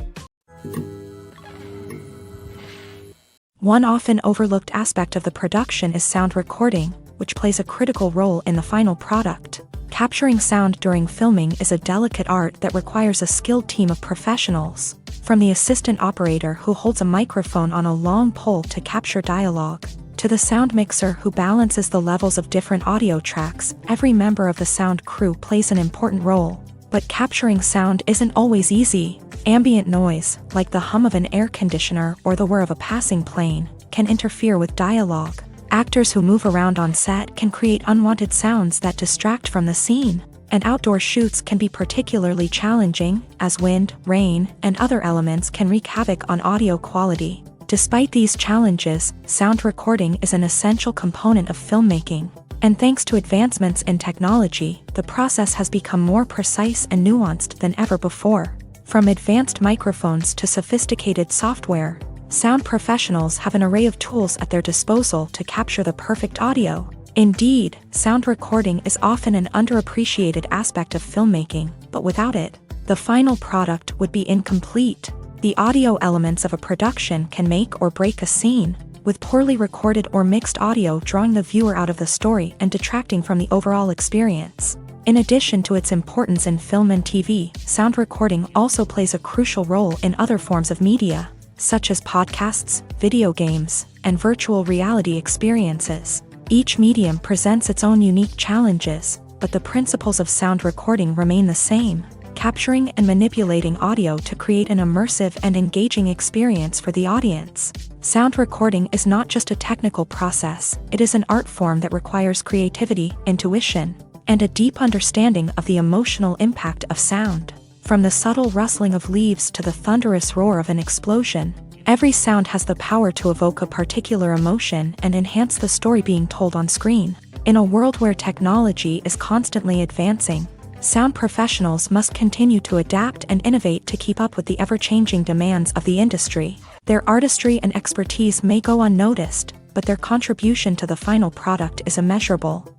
One often overlooked aspect of the production is sound recording, which plays a critical role in the final product. Capturing sound during filming is a delicate art that requires a skilled team of professionals. From the assistant operator who holds a microphone on a long pole to capture dialogue, to the sound mixer who balances the levels of different audio tracks, every member of the sound crew plays an important role. But capturing sound isn't always easy. Ambient noise, like the hum of an air conditioner or the whir of a passing plane, can interfere with dialogue. Actors who move around on set can create unwanted sounds that distract from the scene. And outdoor shoots can be particularly challenging, as wind, rain, and other elements can wreak havoc on audio quality. Despite these challenges, sound recording is an essential component of filmmaking. And thanks to advancements in technology, the process has become more precise and nuanced than ever before. From advanced microphones to sophisticated software, sound professionals have an array of tools at their disposal to capture the perfect audio. Indeed, sound recording is often an underappreciated aspect of filmmaking, but without it, the final product would be incomplete. The audio elements of a production can make or break a scene, with poorly recorded or mixed audio drawing the viewer out of the story and detracting from the overall experience. In addition to its importance in film and TV, sound recording also plays a crucial role in other forms of media, such as podcasts, video games, and virtual reality experiences. Each medium presents its own unique challenges, but the principles of sound recording remain the same: capturing and manipulating audio to create an immersive and engaging experience for the audience. Sound recording is not just a technical process, it is an art form that requires creativity, intuition, and a deep understanding of the emotional impact of sound. From the subtle rustling of leaves to the thunderous roar of an explosion, every sound has the power to evoke a particular emotion and enhance the story being told on screen. In a world where technology is constantly advancing, sound professionals must continue to adapt and innovate to keep up with the ever-changing demands of the industry. Their artistry and expertise may go unnoticed, but their contribution to the final product is immeasurable.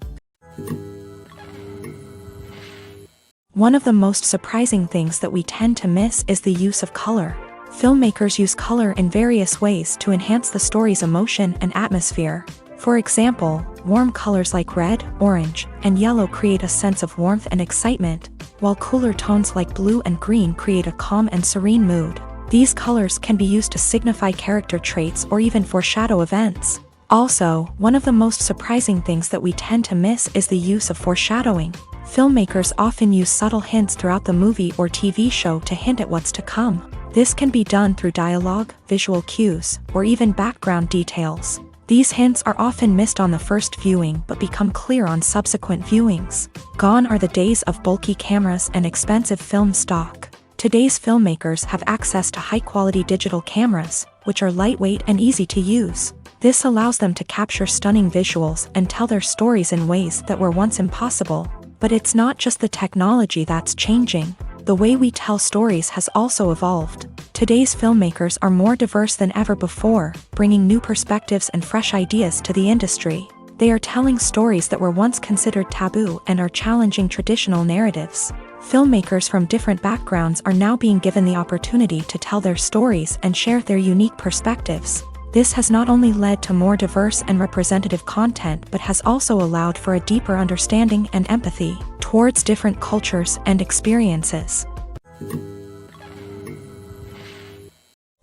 One of the most surprising things that we tend to miss is the use of color. Filmmakers use color in various ways to enhance the story's emotion and atmosphere. For example, warm colors like red, orange, and yellow create a sense of warmth and excitement, while cooler tones like blue and green create a calm and serene mood. These colors can be used to signify character traits or even foreshadow events. Also, one of the most surprising things that we tend to miss is the use of foreshadowing. Filmmakers often use subtle hints throughout the movie or TV show to hint at what's to come. This can be done through dialogue, visual cues, or even background details. These hints are often missed on the first viewing but become clear on subsequent viewings. Gone are the days of bulky cameras and expensive film stock. Today's filmmakers have access to high-quality digital cameras, which are lightweight and easy to use. This allows them to capture stunning visuals and tell their stories in ways that were once impossible. But it's not just the technology that's changing. The way we tell stories has also evolved. Today's filmmakers are more diverse than ever before, bringing new perspectives and fresh ideas to the industry. They are telling stories that were once considered taboo and are challenging traditional narratives. Filmmakers from different backgrounds are now being given the opportunity to tell their stories and share their unique perspectives. This has not only led to more diverse and representative content but has also allowed for a deeper understanding and empathy towards different cultures and experiences.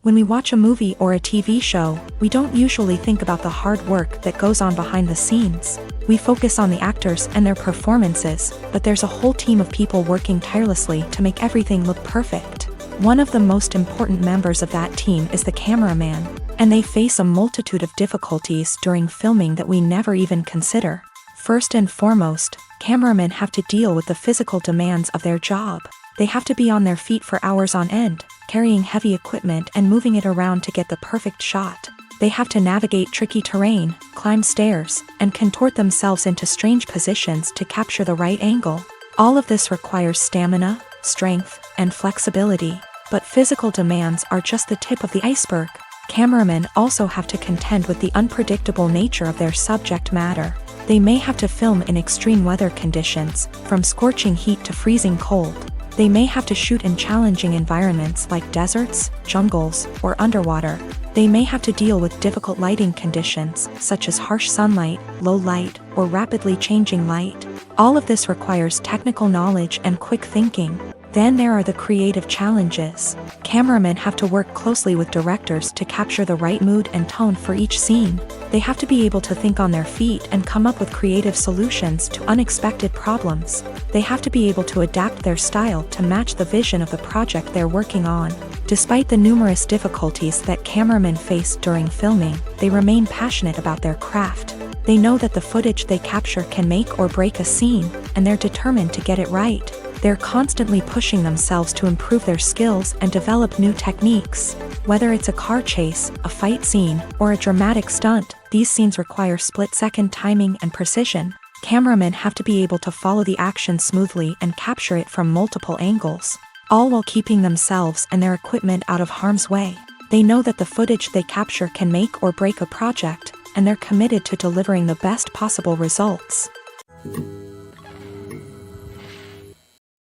When we watch a movie or a TV show, we don't usually think about the hard work that goes on behind the scenes. We focus on the actors and their performances, but there's a whole team of people working tirelessly to make everything look perfect. One of the most important members of that team is the cameraman, and they face a multitude of difficulties during filming that we never even consider. First and foremost, cameramen have to deal with the physical demands of their job. They have to be on their feet for hours on end, carrying heavy equipment and moving it around to get the perfect shot. They have to navigate tricky terrain, climb stairs, and contort themselves into strange positions to capture the right angle. All of this requires stamina, strength, and flexibility. But physical demands are just the tip of the iceberg. Cameramen also have to contend with the unpredictable nature of their subject matter. They may have to film in extreme weather conditions, from scorching heat to freezing cold. They may have to shoot in challenging environments like deserts, jungles, or underwater. They may have to deal with difficult lighting conditions, such as harsh sunlight, low light, or rapidly changing light. All of this requires technical knowledge and quick thinking. Then there are the creative challenges. Cameramen have to work closely with directors to capture the right mood and tone for each scene. They have to be able to think on their feet and come up with creative solutions to unexpected problems. They have to be able to adapt their style to match the vision of the project they're working on. Despite the numerous difficulties that cameramen face during filming, they remain passionate about their craft. They know that the footage they capture can make or break a scene, and they're determined to get it right. They're constantly pushing themselves to improve their skills and develop new techniques. Whether it's a car chase, a fight scene, or a dramatic stunt, these scenes require split-second timing and precision. Cameramen have to be able to follow the action smoothly and capture it from multiple angles, all while keeping themselves and their equipment out of harm's way. They know that the footage they capture can make or break a project, and they're committed to delivering the best possible results.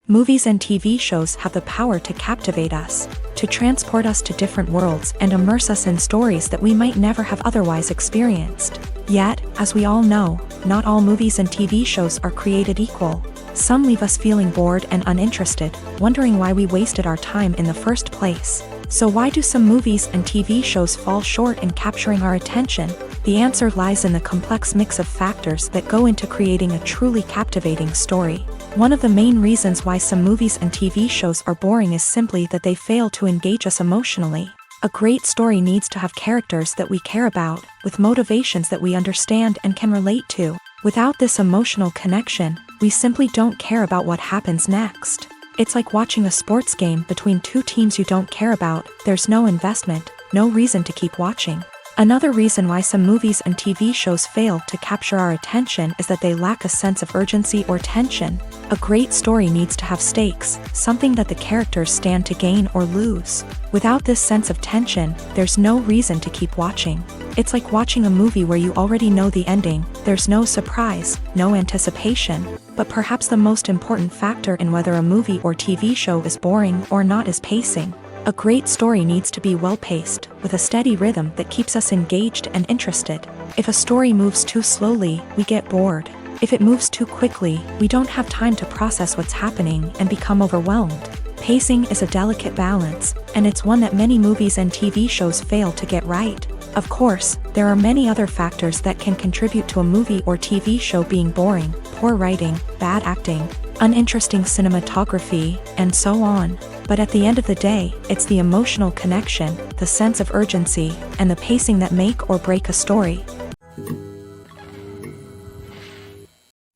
Movies and TV shows have the power to captivate us, to transport us to different worlds and immerse us in stories that we might never have otherwise experienced. Yet, as we all know, not all movies and TV shows are created equal. Some leave us feeling bored and uninterested, wondering why we wasted our time in the first place. So why do some movies and TV shows fall short in capturing our attention? The answer lies in the complex mix of factors that go into creating a truly captivating story. One of the main reasons why some movies and TV shows are boring is simply that they fail to engage us emotionally. A great story needs to have characters that we care about, with motivations that we understand and can relate to. Without this emotional connection, we simply don't care about what happens next. It's like watching a sports game between two teams you don't care about. There's no investment, no reason to keep watching. Another reason why some movies and TV shows fail to capture our attention is that they lack a sense of urgency or tension. A great story needs to have stakes, something that the characters stand to gain or lose. Without this sense of tension, there's no reason to keep watching. It's like watching a movie where you already know the ending. There's no surprise, no anticipation. But perhaps the most important factor in whether a movie or TV show is boring or not is pacing. A great story needs to be well-paced, with a steady rhythm that keeps us engaged and interested. If a story moves too slowly, we get bored. If it moves too quickly, we don't have time to process what's happening and become overwhelmed. Pacing is a delicate balance, and it's one that many movies and TV shows fail to get right. Of course, there are many other factors that can contribute to a movie or TV show being boring: poor writing, bad acting, uninteresting cinematography, and so on. But at the end of the day, it's the emotional connection, the sense of urgency, and the pacing that make or break a story.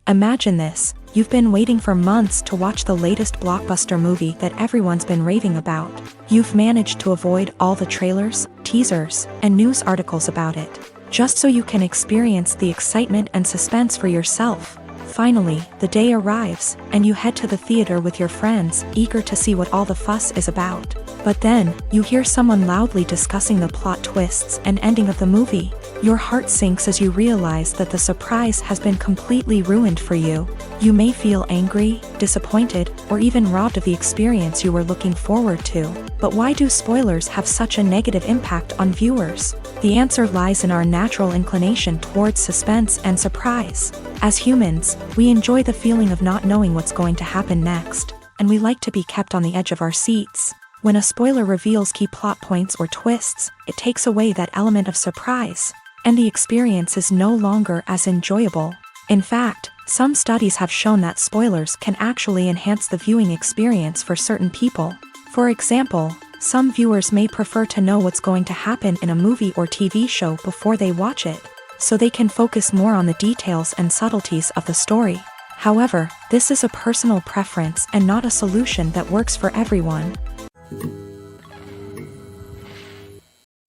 Imagine this: you've been waiting for months to watch the latest blockbuster movie that everyone's been raving about. You've managed to avoid all the trailers, teasers, and news articles about it, just so you can experience the excitement and suspense for yourself. Finally, the day arrives, and you head to the theater with your friends, eager to see what all the fuss is about. But then, you hear someone loudly discussing the plot twists and ending of the movie. Your heart sinks as you realize that the surprise has been completely ruined for you. You may feel angry, disappointed, or even robbed of the experience you were looking forward to. But why do spoilers have such a negative impact on viewers? The answer lies in our natural inclination towards suspense and surprise. As humans, we enjoy the feeling of not knowing what's going to happen next, and we like to be kept on the edge of our seats. When a spoiler reveals key plot points or twists, it takes away that element of surprise, and the experience is no longer as enjoyable. In fact, some studies have shown that spoilers can actually enhance the viewing experience for certain people. For example, some viewers may prefer to know what's going to happen in a movie or TV show before they watch it, so they can focus more on the details and subtleties of the story. However, this is a personal preference and not a solution that works for everyone.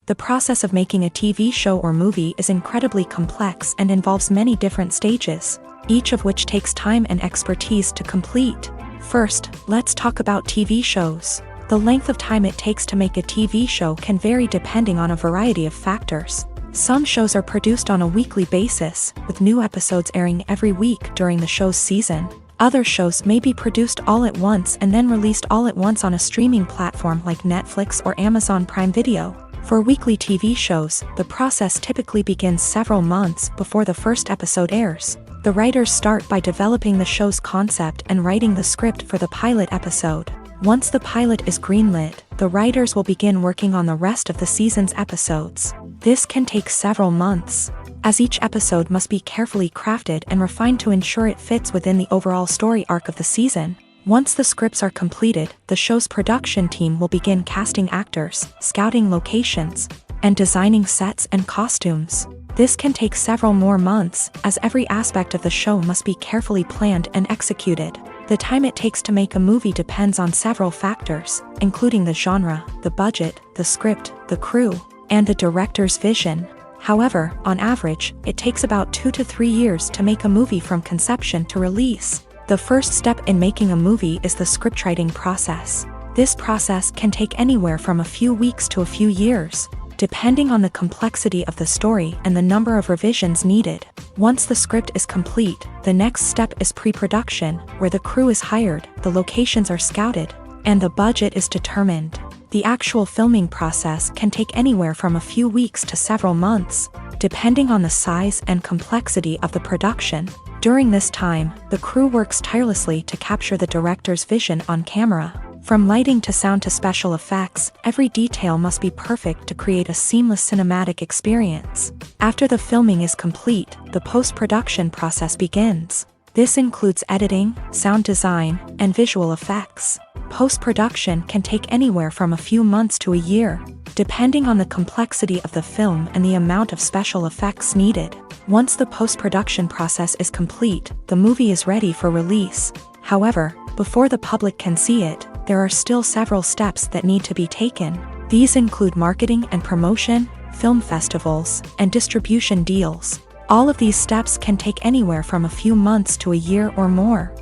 The process of making a TV show or movie is incredibly complex and involves many different stages, each of which takes time and expertise to complete. First, let's talk about TV shows. The length of time it takes to make a TV show can vary depending on a variety of factors. Some shows are produced on a weekly basis, with new episodes airing every week during the show's season. Other shows may be produced all at once and then released all at once on a streaming platform like Netflix or Amazon Prime Video. For weekly TV shows, the process typically begins several months before the first episode airs. The writers start by developing the show's concept and writing the script for the pilot episode. Once the pilot is greenlit, the writers will begin working on the rest of the season's episodes. This can take several months, as each episode must be carefully crafted and refined to ensure it fits within the overall story arc of the season. Once the scripts are completed, the show's production team will begin casting actors, scouting locations, and designing sets and costumes. This can take several more months, as every aspect of the show must be carefully planned and executed. The time it takes to make a movie depends on several factors, including the genre, the budget, the script, the crew, and the director's vision. However, on average, it takes about 2 to 3 years to make a movie from conception to release. The first step in making a movie is the scriptwriting process. This process can take anywhere from a few weeks to a few years, depending on the complexity of the story and the number of revisions needed. Once the script is complete, the next step is pre-production, where the crew is hired, the locations are scouted, and the budget is determined. The actual filming process can take anywhere from a few weeks to several months, depending on the size and complexity of the production. During this time, the crew works tirelessly to capture the director's vision on camera. From lighting to sound to special effects, every detail must be perfect to create a seamless cinematic experience. After the filming is complete, the post-production process begins. This includes editing, sound design, and visual effects. Post-production can take anywhere from a few months to a year, depending on the complexity of the film and the amount of special effects needed. Once the post-production process is complete, the movie is ready for release. However, before the public can see it, there are still several steps that need to be taken. These include marketing and promotion, film festivals, and distribution deals. All of these steps can take anywhere from a few months to a year or more.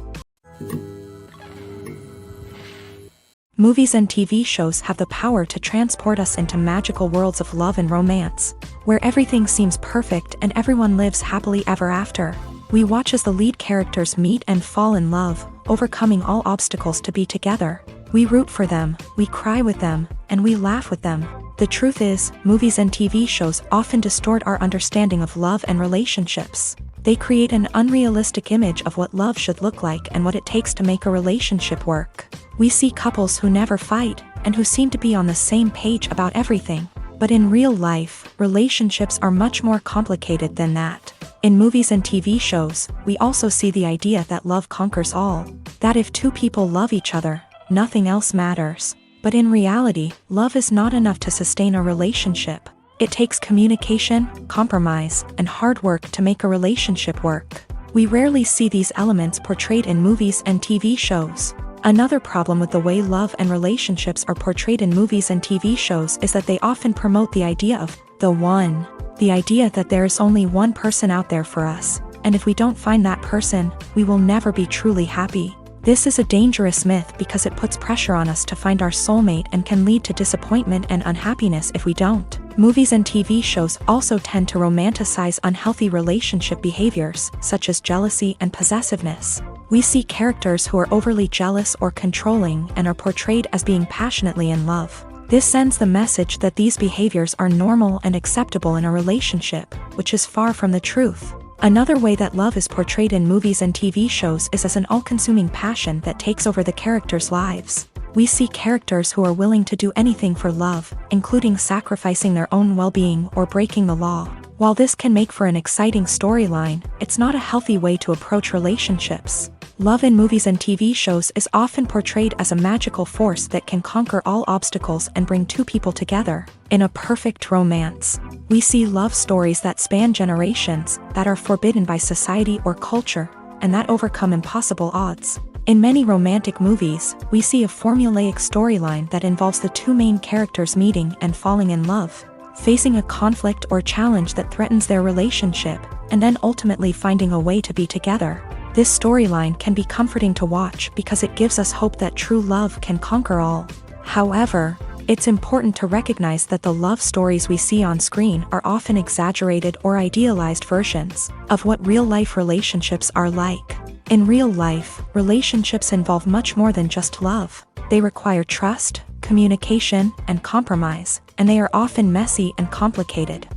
Movies and TV shows have the power to transport us into magical worlds of love and romance, where everything seems perfect and everyone lives happily ever after. We watch as the lead characters meet and fall in love, overcoming all obstacles to be together. We root for them, we cry with them, and we laugh with them. The truth is, movies and TV shows often distort our understanding of love and relationships. They create an unrealistic image of what love should look like and what it takes to make a relationship work. We see couples who never fight, and who seem to be on the same page about everything. But in real life, relationships are much more complicated than that. In movies and TV shows, we also see the idea that love conquers all. That if two people love each other, nothing else matters. But in reality, love is not enough to sustain a relationship. It takes communication, compromise, and hard work to make a relationship work. We rarely see these elements portrayed in movies and TV shows. Another problem with the way love and relationships are portrayed in movies and TV shows is that they often promote the idea of the one. The idea that there is only one person out there for us, and if we don't find that person, we will never be truly happy. This is a dangerous myth because it puts pressure on us to find our soulmate and can lead to disappointment and unhappiness if we don't. Movies and TV shows also tend to romanticize unhealthy relationship behaviors, such as jealousy and possessiveness. We see characters who are overly jealous or controlling and are portrayed as being passionately in love. This sends the message that these behaviors are normal and acceptable in a relationship, which is far from the truth. Another way that love is portrayed in movies and TV shows is as an all-consuming passion that takes over the characters' lives. We see characters who are willing to do anything for love, including sacrificing their own well-being or breaking the law. While this can make for an exciting storyline, it's not a healthy way to approach relationships. Love in movies and TV shows is often portrayed as a magical force that can conquer all obstacles and bring two people together. In a perfect romance, we see love stories that span generations, that are forbidden by society or culture, and that overcome impossible odds. In many romantic movies, we see a formulaic storyline that involves the two main characters meeting and falling in love, facing a conflict or challenge that threatens their relationship, and then ultimately finding a way to be together. This storyline can be comforting to watch because it gives us hope that true love can conquer all. However, it's important to recognize that the love stories we see on screen are often exaggerated or idealized versions of what real-life relationships are like. In real life, relationships involve much more than just love. They require trust, communication, and compromise, and they are often messy and complicated.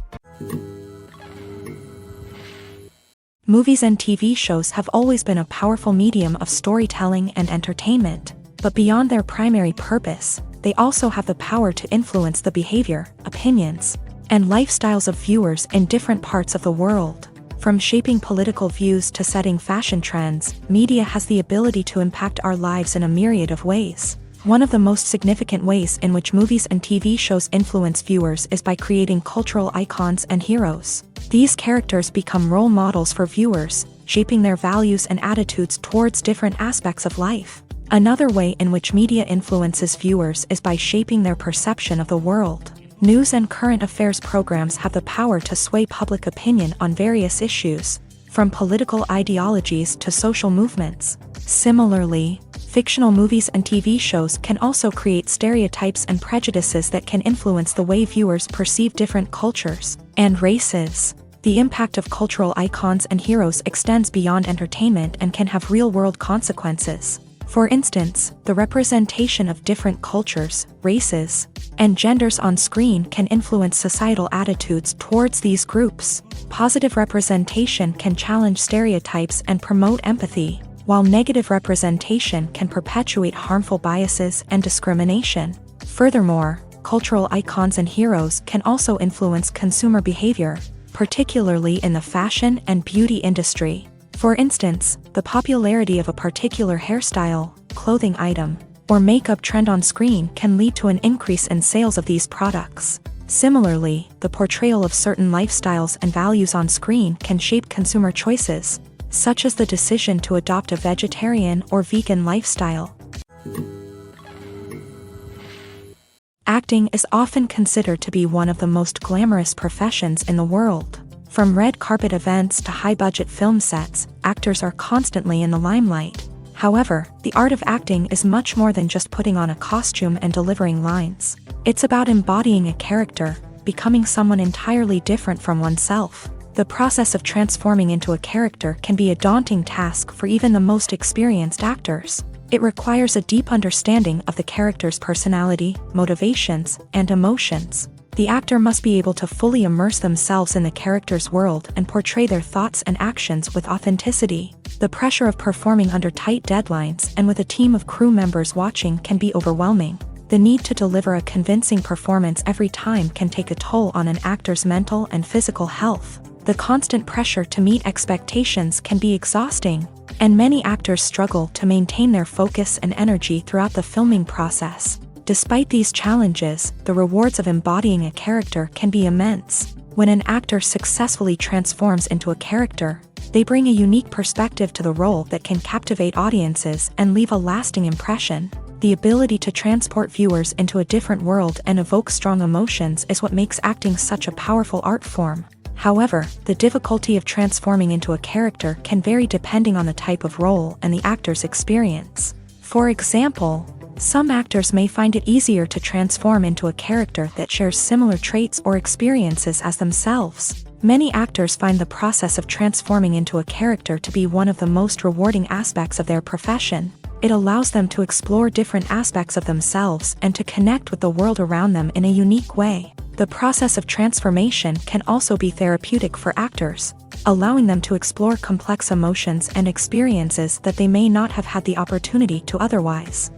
Movies and TV shows have always been a powerful medium of storytelling and entertainment, but beyond their primary purpose, they also have the power to influence the behavior, opinions, and lifestyles of viewers in different parts of the world. From shaping political views to setting fashion trends, media has the ability to impact our lives in a myriad of ways. One of the most significant ways in which movies and TV shows influence viewers is by creating cultural icons and heroes. These characters become role models for viewers, shaping their values and attitudes towards different aspects of life. Another way in which media influences viewers is by shaping their perception of the world. News and current affairs programs have the power to sway public opinion on various issues, from political ideologies to social movements. Similarly, fictional movies and TV shows can also create stereotypes and prejudices that can influence the way viewers perceive different cultures and races. The impact of cultural icons and heroes extends beyond entertainment and can have real-world consequences. For instance, the representation of different cultures, races, and genders on screen can influence societal attitudes towards these groups. Positive representation can challenge stereotypes and promote empathy, while negative representation can perpetuate harmful biases and discrimination. Furthermore, cultural icons and heroes can also influence consumer behavior, particularly in the fashion and beauty industry. For instance, the popularity of a particular hairstyle, clothing item, or makeup trend on screen can lead to an increase in sales of these products. Similarly, the portrayal of certain lifestyles and values on screen can shape consumer choices, such as the decision to adopt a vegetarian or vegan lifestyle. Acting is often considered to be one of the most glamorous professions in the world. From red carpet events to high-budget film sets, actors are constantly in the limelight. However, the art of acting is much more than just putting on a costume and delivering lines. It's about embodying a character, becoming someone entirely different from oneself. The process of transforming into a character can be a daunting task for even the most experienced actors. It requires a deep understanding of the character's personality, motivations, and emotions. The actor must be able to fully immerse themselves in the character's world and portray their thoughts and actions with authenticity. The pressure of performing under tight deadlines and with a team of crew members watching can be overwhelming. The need to deliver a convincing performance every time can take a toll on an actor's mental and physical health. The constant pressure to meet expectations can be exhausting, and many actors struggle to maintain their focus and energy throughout the filming process. Despite these challenges, the rewards of embodying a character can be immense. When an actor successfully transforms into a character, they bring a unique perspective to the role that can captivate audiences and leave a lasting impression. The ability to transport viewers into a different world and evoke strong emotions is what makes acting such a powerful art form. However, the difficulty of transforming into a character can vary depending on the type of role and the actor's experience. For example, some actors may find it easier to transform into a character that shares similar traits or experiences as themselves. Many actors find the process of transforming into a character to be one of the most rewarding aspects of their profession. It allows them to explore different aspects of themselves and to connect with the world around them in a unique way. The process of transformation can also be therapeutic for actors, allowing them to explore complex emotions and experiences that they may not have had the opportunity to otherwise.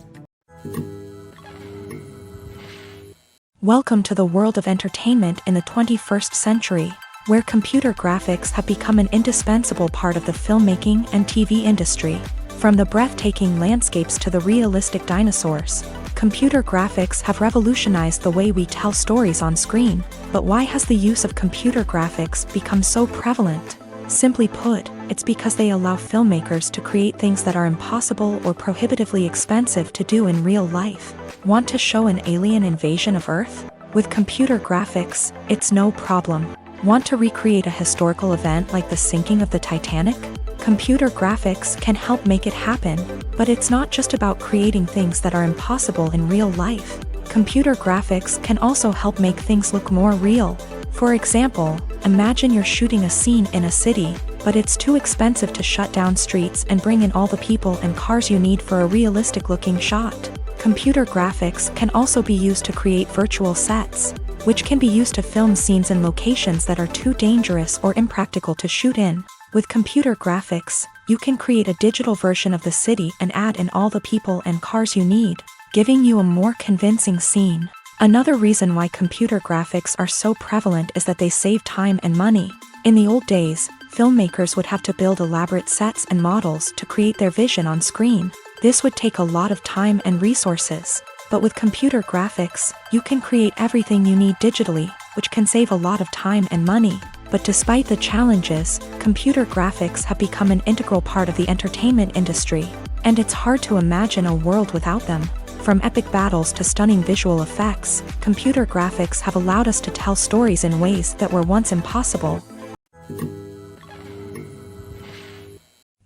Welcome to the world of entertainment in the 21st century, where computer graphics have become an indispensable part of the filmmaking and TV industry. From the breathtaking landscapes to the realistic dinosaurs, computer graphics have revolutionized the way we tell stories on screen. But why has the use of computer graphics become so prevalent? Simply put, it's because they allow filmmakers to create things that are impossible or prohibitively expensive to do in real life. Want to show an alien invasion of Earth? With computer graphics, it's no problem. Want to recreate a historical event like the sinking of the Titanic? Computer graphics can help make it happen, but it's not just about creating things that are impossible in real life. Computer graphics can also help make things look more real. For example, imagine you're shooting a scene in a city, but it's too expensive to shut down streets and bring in all the people and cars you need for a realistic-looking shot. Computer graphics can also be used to create virtual sets, which can be used to film scenes in locations that are too dangerous or impractical to shoot in. With computer graphics, you can create a digital version of the city and add in all the people and cars you need, giving you a more convincing scene. Another reason why computer graphics are so prevalent is that they save time and money. In the old days, filmmakers would have to build elaborate sets and models to create their vision on screen. This would take a lot of time and resources. But with computer graphics, you can create everything you need digitally, which can save a lot of time and money. But despite the challenges, computer graphics have become an integral part of the entertainment industry, and it's hard to imagine a world without them. From epic battles to stunning visual effects, computer graphics have allowed us to tell stories in ways that were once impossible.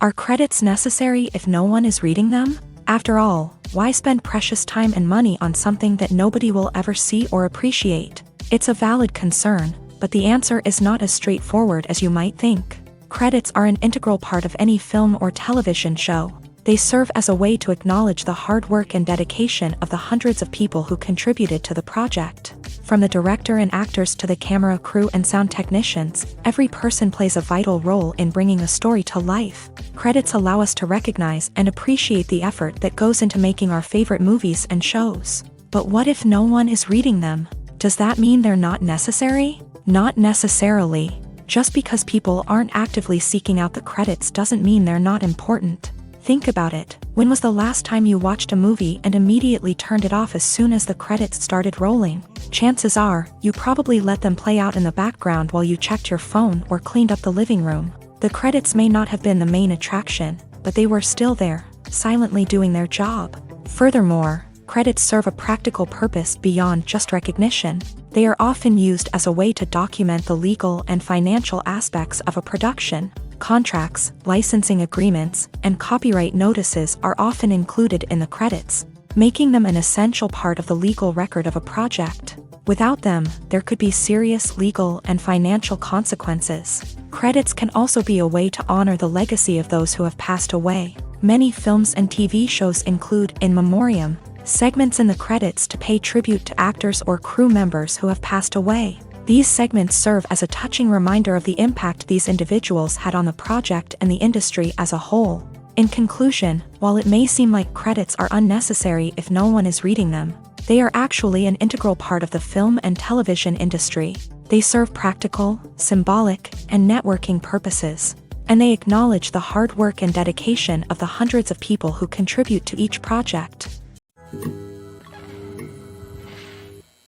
Are credits necessary if no one is reading them? After all, why spend precious time and money on something that nobody will ever see or appreciate? It's a valid concern, but the answer is not as straightforward as you might think. Credits are an integral part of any film or television show. They serve as a way to acknowledge the hard work and dedication of the hundreds of people who contributed to the project. From the director and actors to the camera crew and sound technicians, every person plays a vital role in bringing a story to life. Credits allow us to recognize and appreciate the effort that goes into making our favorite movies and shows. But what if no one is reading them? Does that mean they're not necessary? Not necessarily. Just because people aren't actively seeking out the credits doesn't mean they're not important. Think about it. When was the last time you watched a movie and immediately turned it off as soon as the credits started rolling? Chances are, you probably let them play out in the background while you checked your phone or cleaned up the living room. The credits may not have been the main attraction, but they were still there, silently doing their job. Furthermore, credits serve a practical purpose beyond just recognition. They are often used as a way to document the legal and financial aspects of a production. Contracts, licensing agreements, and copyright notices are often included in the credits, making them an essential part of the legal record of a project. Without them, there could be serious legal and financial consequences. Credits can also be a way to honor the legacy of those who have passed away. Many films and TV shows include in memoriam segments in the credits to pay tribute to actors or crew members who have passed away. These segments serve as a touching reminder of the impact these individuals had on the project and the industry as a whole. In conclusion, while it may seem like credits are unnecessary if no one is reading them, they are actually an integral part of the film and television industry. They serve practical, symbolic, and networking purposes, and they acknowledge the hard work and dedication of the hundreds of people who contribute to each project.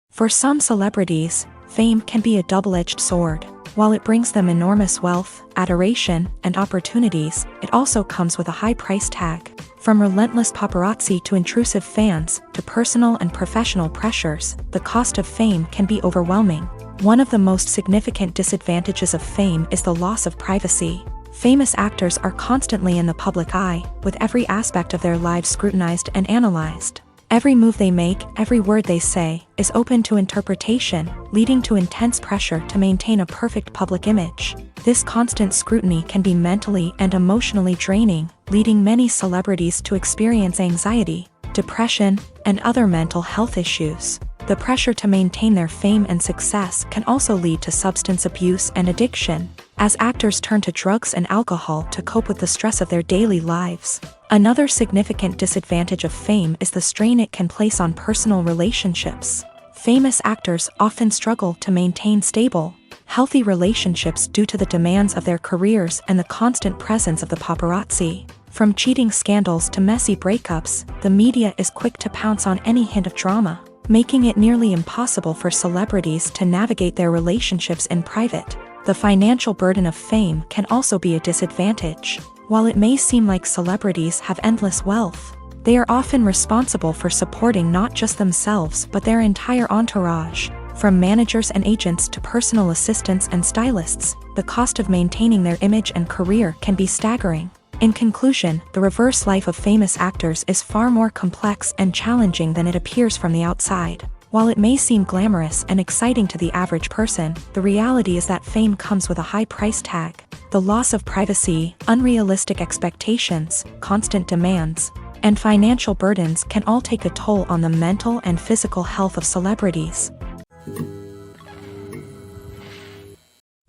For some celebrities, fame can be a double-edged sword. While it brings them enormous wealth, adoration, and opportunities, it also comes with a high price tag. From relentless paparazzi to intrusive fans, to personal and professional pressures, the cost of fame can be overwhelming. One of the most significant disadvantages of fame is the loss of privacy. Famous actors are constantly in the public eye, with every aspect of their lives scrutinized and analyzed. Every move they make, every word they say, is open to interpretation, leading to intense pressure to maintain a perfect public image. This constant scrutiny can be mentally and emotionally draining, leading many celebrities to experience anxiety, depression, and other mental health issues. The pressure to maintain their fame and success can also lead to substance abuse and addiction, as actors turn to drugs and alcohol to cope with the stress of their daily lives. Another significant disadvantage of fame is the strain it can place on personal relationships. Famous actors often struggle to maintain stable, healthy relationships due to the demands of their careers and the constant presence of the paparazzi. From cheating scandals to messy breakups, the media is quick to pounce on any hint of drama, making it nearly impossible for celebrities to navigate their relationships in private. The financial burden of fame can also be a disadvantage. While it may seem like celebrities have endless wealth, they are often responsible for supporting not just themselves but their entire entourage. From managers and agents to personal assistants and stylists, the cost of maintaining their image and career can be staggering. In conclusion, the reverse life of famous actors is far more complex and challenging than it appears from the outside. While it may seem glamorous and exciting to the average person, the reality is that fame comes with a high price tag. The loss of privacy, unrealistic expectations, constant demands, and financial burdens can all take a toll on the mental and physical health of celebrities.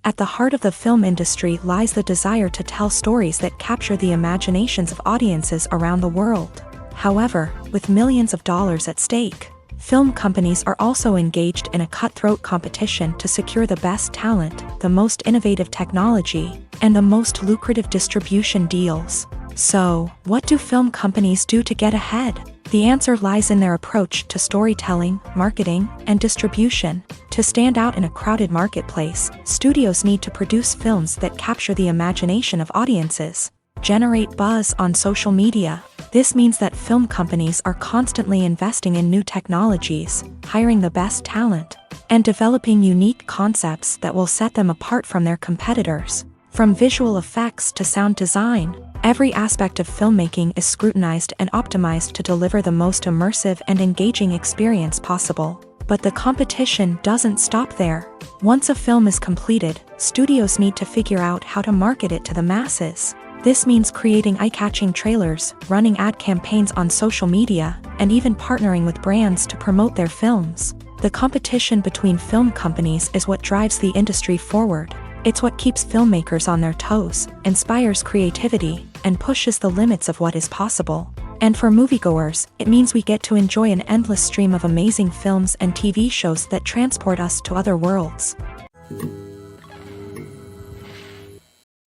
At the heart of the film industry lies the desire to tell stories that capture the imaginations of audiences around the world. However, with millions of dollars at stake, film companies are also engaged in a cutthroat competition to secure the best talent, the most innovative technology, and the most lucrative distribution deals. So, what do film companies do to get ahead? The answer lies in their approach to storytelling, marketing, and distribution. To stand out in a crowded marketplace, studios need to produce films that capture the imagination of audiences. generate buzz on social media. This means that film companies are constantly investing in new technologies, hiring the best talent, and developing unique concepts that will set them apart from their competitors. From visual effects to sound design, every aspect of filmmaking is scrutinized and optimized to deliver the most immersive and engaging experience possible. But the competition doesn't stop there. Once a film is completed, studios need to figure out how to market it to the masses. This means creating eye-catching trailers, running ad campaigns on social media, and even partnering with brands to promote their films. The competition between film companies is what drives the industry forward. It's what keeps filmmakers on their toes, inspires creativity, and pushes the limits of what is possible. And for moviegoers, it means we get to enjoy an endless stream of amazing films and TV shows that transport us to other worlds.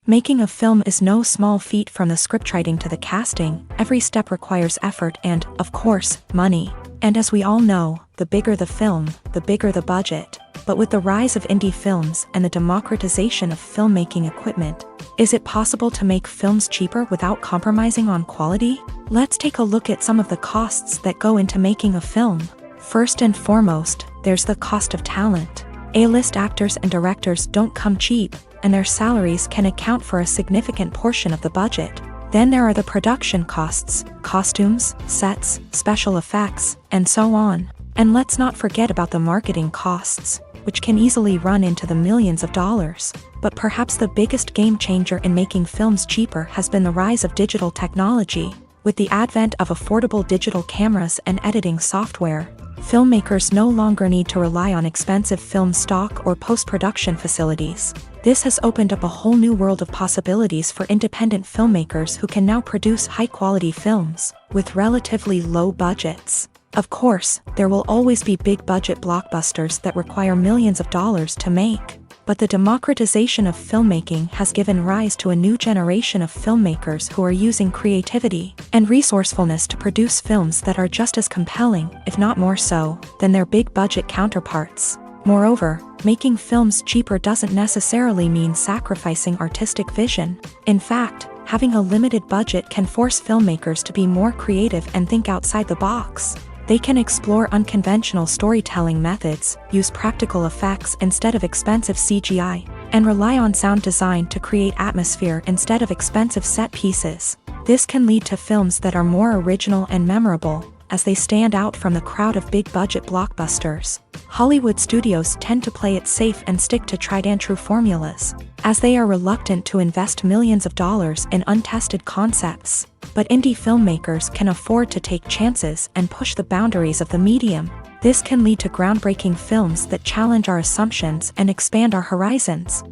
Making a film is no small feat. From the scriptwriting to the casting, every step requires effort and, of course, money. And as we all know, the bigger the film, the bigger the budget. But with the rise of indie films and the democratization of filmmaking equipment, is it possible to make films cheaper without compromising on quality? Let's take a look at some of the costs that go into making a film. First and foremost, there's the cost of talent. A-list actors and directors don't come cheap, and their salaries can account for a significant portion of the budget. Then there are the production costs, costumes, sets, special effects, and so on. And let's not forget about the marketing costs, which can easily run into the millions of dollars. But perhaps the biggest game changer in making films cheaper has been the rise of digital technology. With the advent of affordable digital cameras and editing software, filmmakers no longer need to rely on expensive film stock or post-production facilities. This has opened up a whole new world of possibilities for independent filmmakers who can now produce high-quality films with relatively low budgets. Of course, there will always be big-budget blockbusters that require millions of dollars to make. But the democratization of filmmaking has given rise to a new generation of filmmakers who are using creativity and resourcefulness to produce films that are just as compelling, if not more so, than their big-budget counterparts. Moreover, making films cheaper doesn't necessarily mean sacrificing artistic vision. In fact, having a limited budget can force filmmakers to be more creative and think outside the box. They can explore unconventional storytelling methods, use practical effects instead of expensive CGI, and rely on sound design to create atmosphere instead of expensive set pieces. This can lead to films that are more original and memorable, as they stand out from the crowd of big-budget blockbusters. Hollywood studios tend to play it safe and stick to tried-and-true formulas, as they are reluctant to invest millions of dollars in untested concepts. But indie filmmakers can afford to take chances and push the boundaries of the medium. This can lead to groundbreaking films that challenge our assumptions and expand our horizons.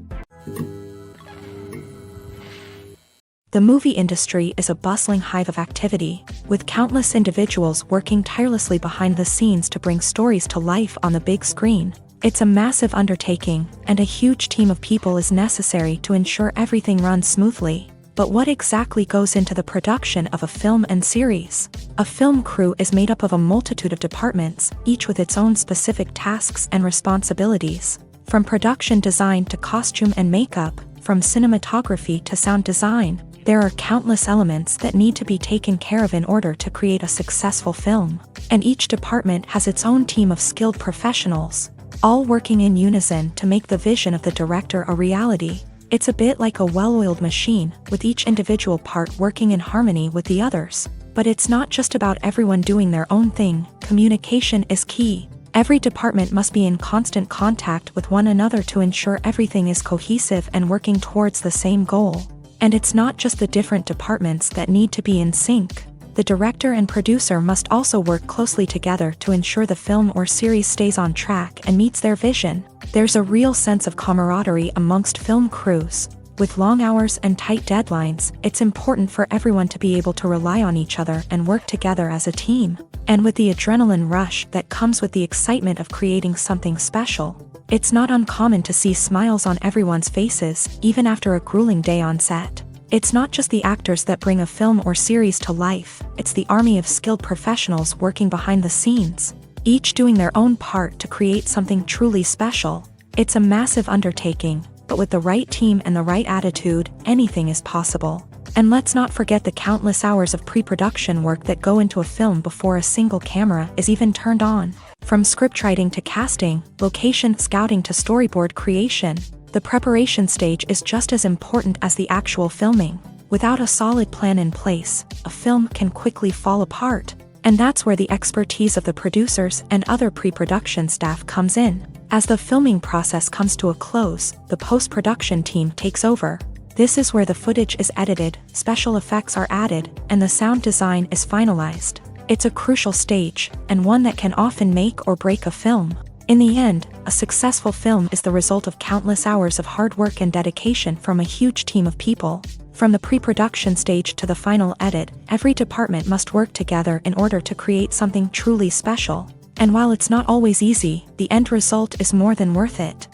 The movie industry is a bustling hive of activity, with countless individuals working tirelessly behind the scenes to bring stories to life on the big screen. It's a massive undertaking, and a huge team of people is necessary to ensure everything runs smoothly. But what exactly goes into the production of a film and series? A film crew is made up of a multitude of departments, each with its own specific tasks and responsibilities. From production design to costume and makeup, from cinematography to sound design, there are countless elements that need to be taken care of in order to create a successful film. And each department has its own team of skilled professionals, all working in unison to make the vision of the director a reality. It's a bit like a well-oiled machine, with each individual part working in harmony with the others. But it's not just about everyone doing their own thing. Communication is key. Every department must be in constant contact with one another to ensure everything is cohesive and working towards the same goal. And it's not just the different departments that need to be in sync. The director and producer must also work closely together to ensure the film or series stays on track and meets their vision. There's a real sense of camaraderie amongst film crews. With long hours and tight deadlines, it's important for everyone to be able to rely on each other and work together as a team. And with the adrenaline rush that comes with the excitement of creating something special, it's not uncommon to see smiles on everyone's faces, even after a grueling day on set. It's not just the actors that bring a film or series to life, it's the army of skilled professionals working behind the scenes, each doing their own part to create something truly special. It's a massive undertaking, but with the right team and the right attitude, anything is possible. And let's not forget the countless hours of pre-production work that go into a film before a single camera is even turned on. From scriptwriting to casting, location scouting to storyboard creation, the preparation stage is just as important as the actual filming. Without a solid plan in place, a film can quickly fall apart. And that's where the expertise of the producers and other pre-production staff comes in. As the filming process comes to a close, the post-production team takes over. This is where the footage is edited, special effects are added, and the sound design is finalized. It's a crucial stage, and one that can often make or break a film. In the end, a successful film is the result of countless hours of hard work and dedication from a huge team of people. From the pre-production stage to the final edit, every department must work together in order to create something truly special. And while it's not always easy, the end result is more than worth it.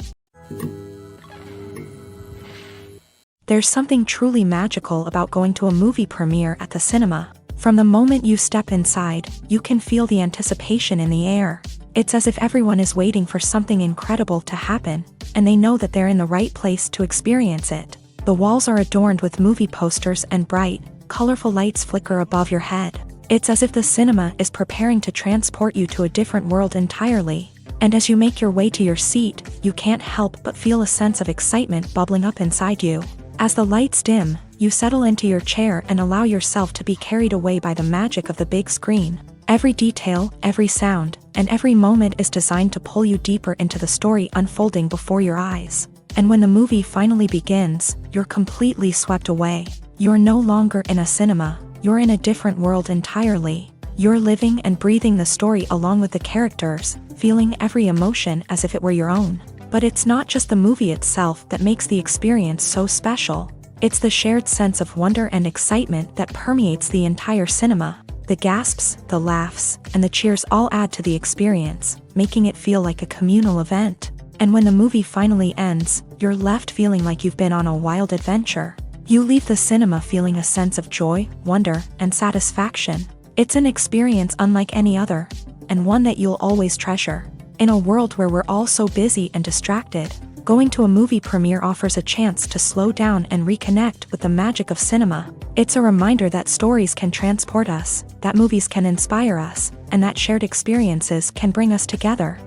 There's something truly magical about going to a movie premiere at the cinema. From the moment you step inside, you can feel the anticipation in the air. It's as if everyone is waiting for something incredible to happen, and they know that they're in the right place to experience it. The walls are adorned with movie posters and bright, colorful lights flicker above your head. It's as if the cinema is preparing to transport you to a different world entirely. And as you make your way to your seat, you can't help but feel a sense of excitement bubbling up inside you. As the lights dim, you settle into your chair and allow yourself to be carried away by the magic of the big screen. Every detail, every sound, and every moment is designed to pull you deeper into the story unfolding before your eyes. And when the movie finally begins, you're completely swept away. You're no longer in a cinema, you're in a different world entirely. You're living and breathing the story along with the characters, feeling every emotion as if it were your own. But it's not just the movie itself that makes the experience so special. It's the shared sense of wonder and excitement that permeates the entire cinema. The gasps, the laughs, and the cheers all add to the experience, making it feel like a communal event. And when the movie finally ends, you're left feeling like you've been on a wild adventure. You leave the cinema feeling a sense of joy, wonder, and satisfaction. It's an experience unlike any other, and one that you'll always treasure. In a world where we're all so busy and distracted, going to a movie premiere offers a chance to slow down and reconnect with the magic of cinema. It's a reminder that stories can transport us, that movies can inspire us, and that shared experiences can bring us together.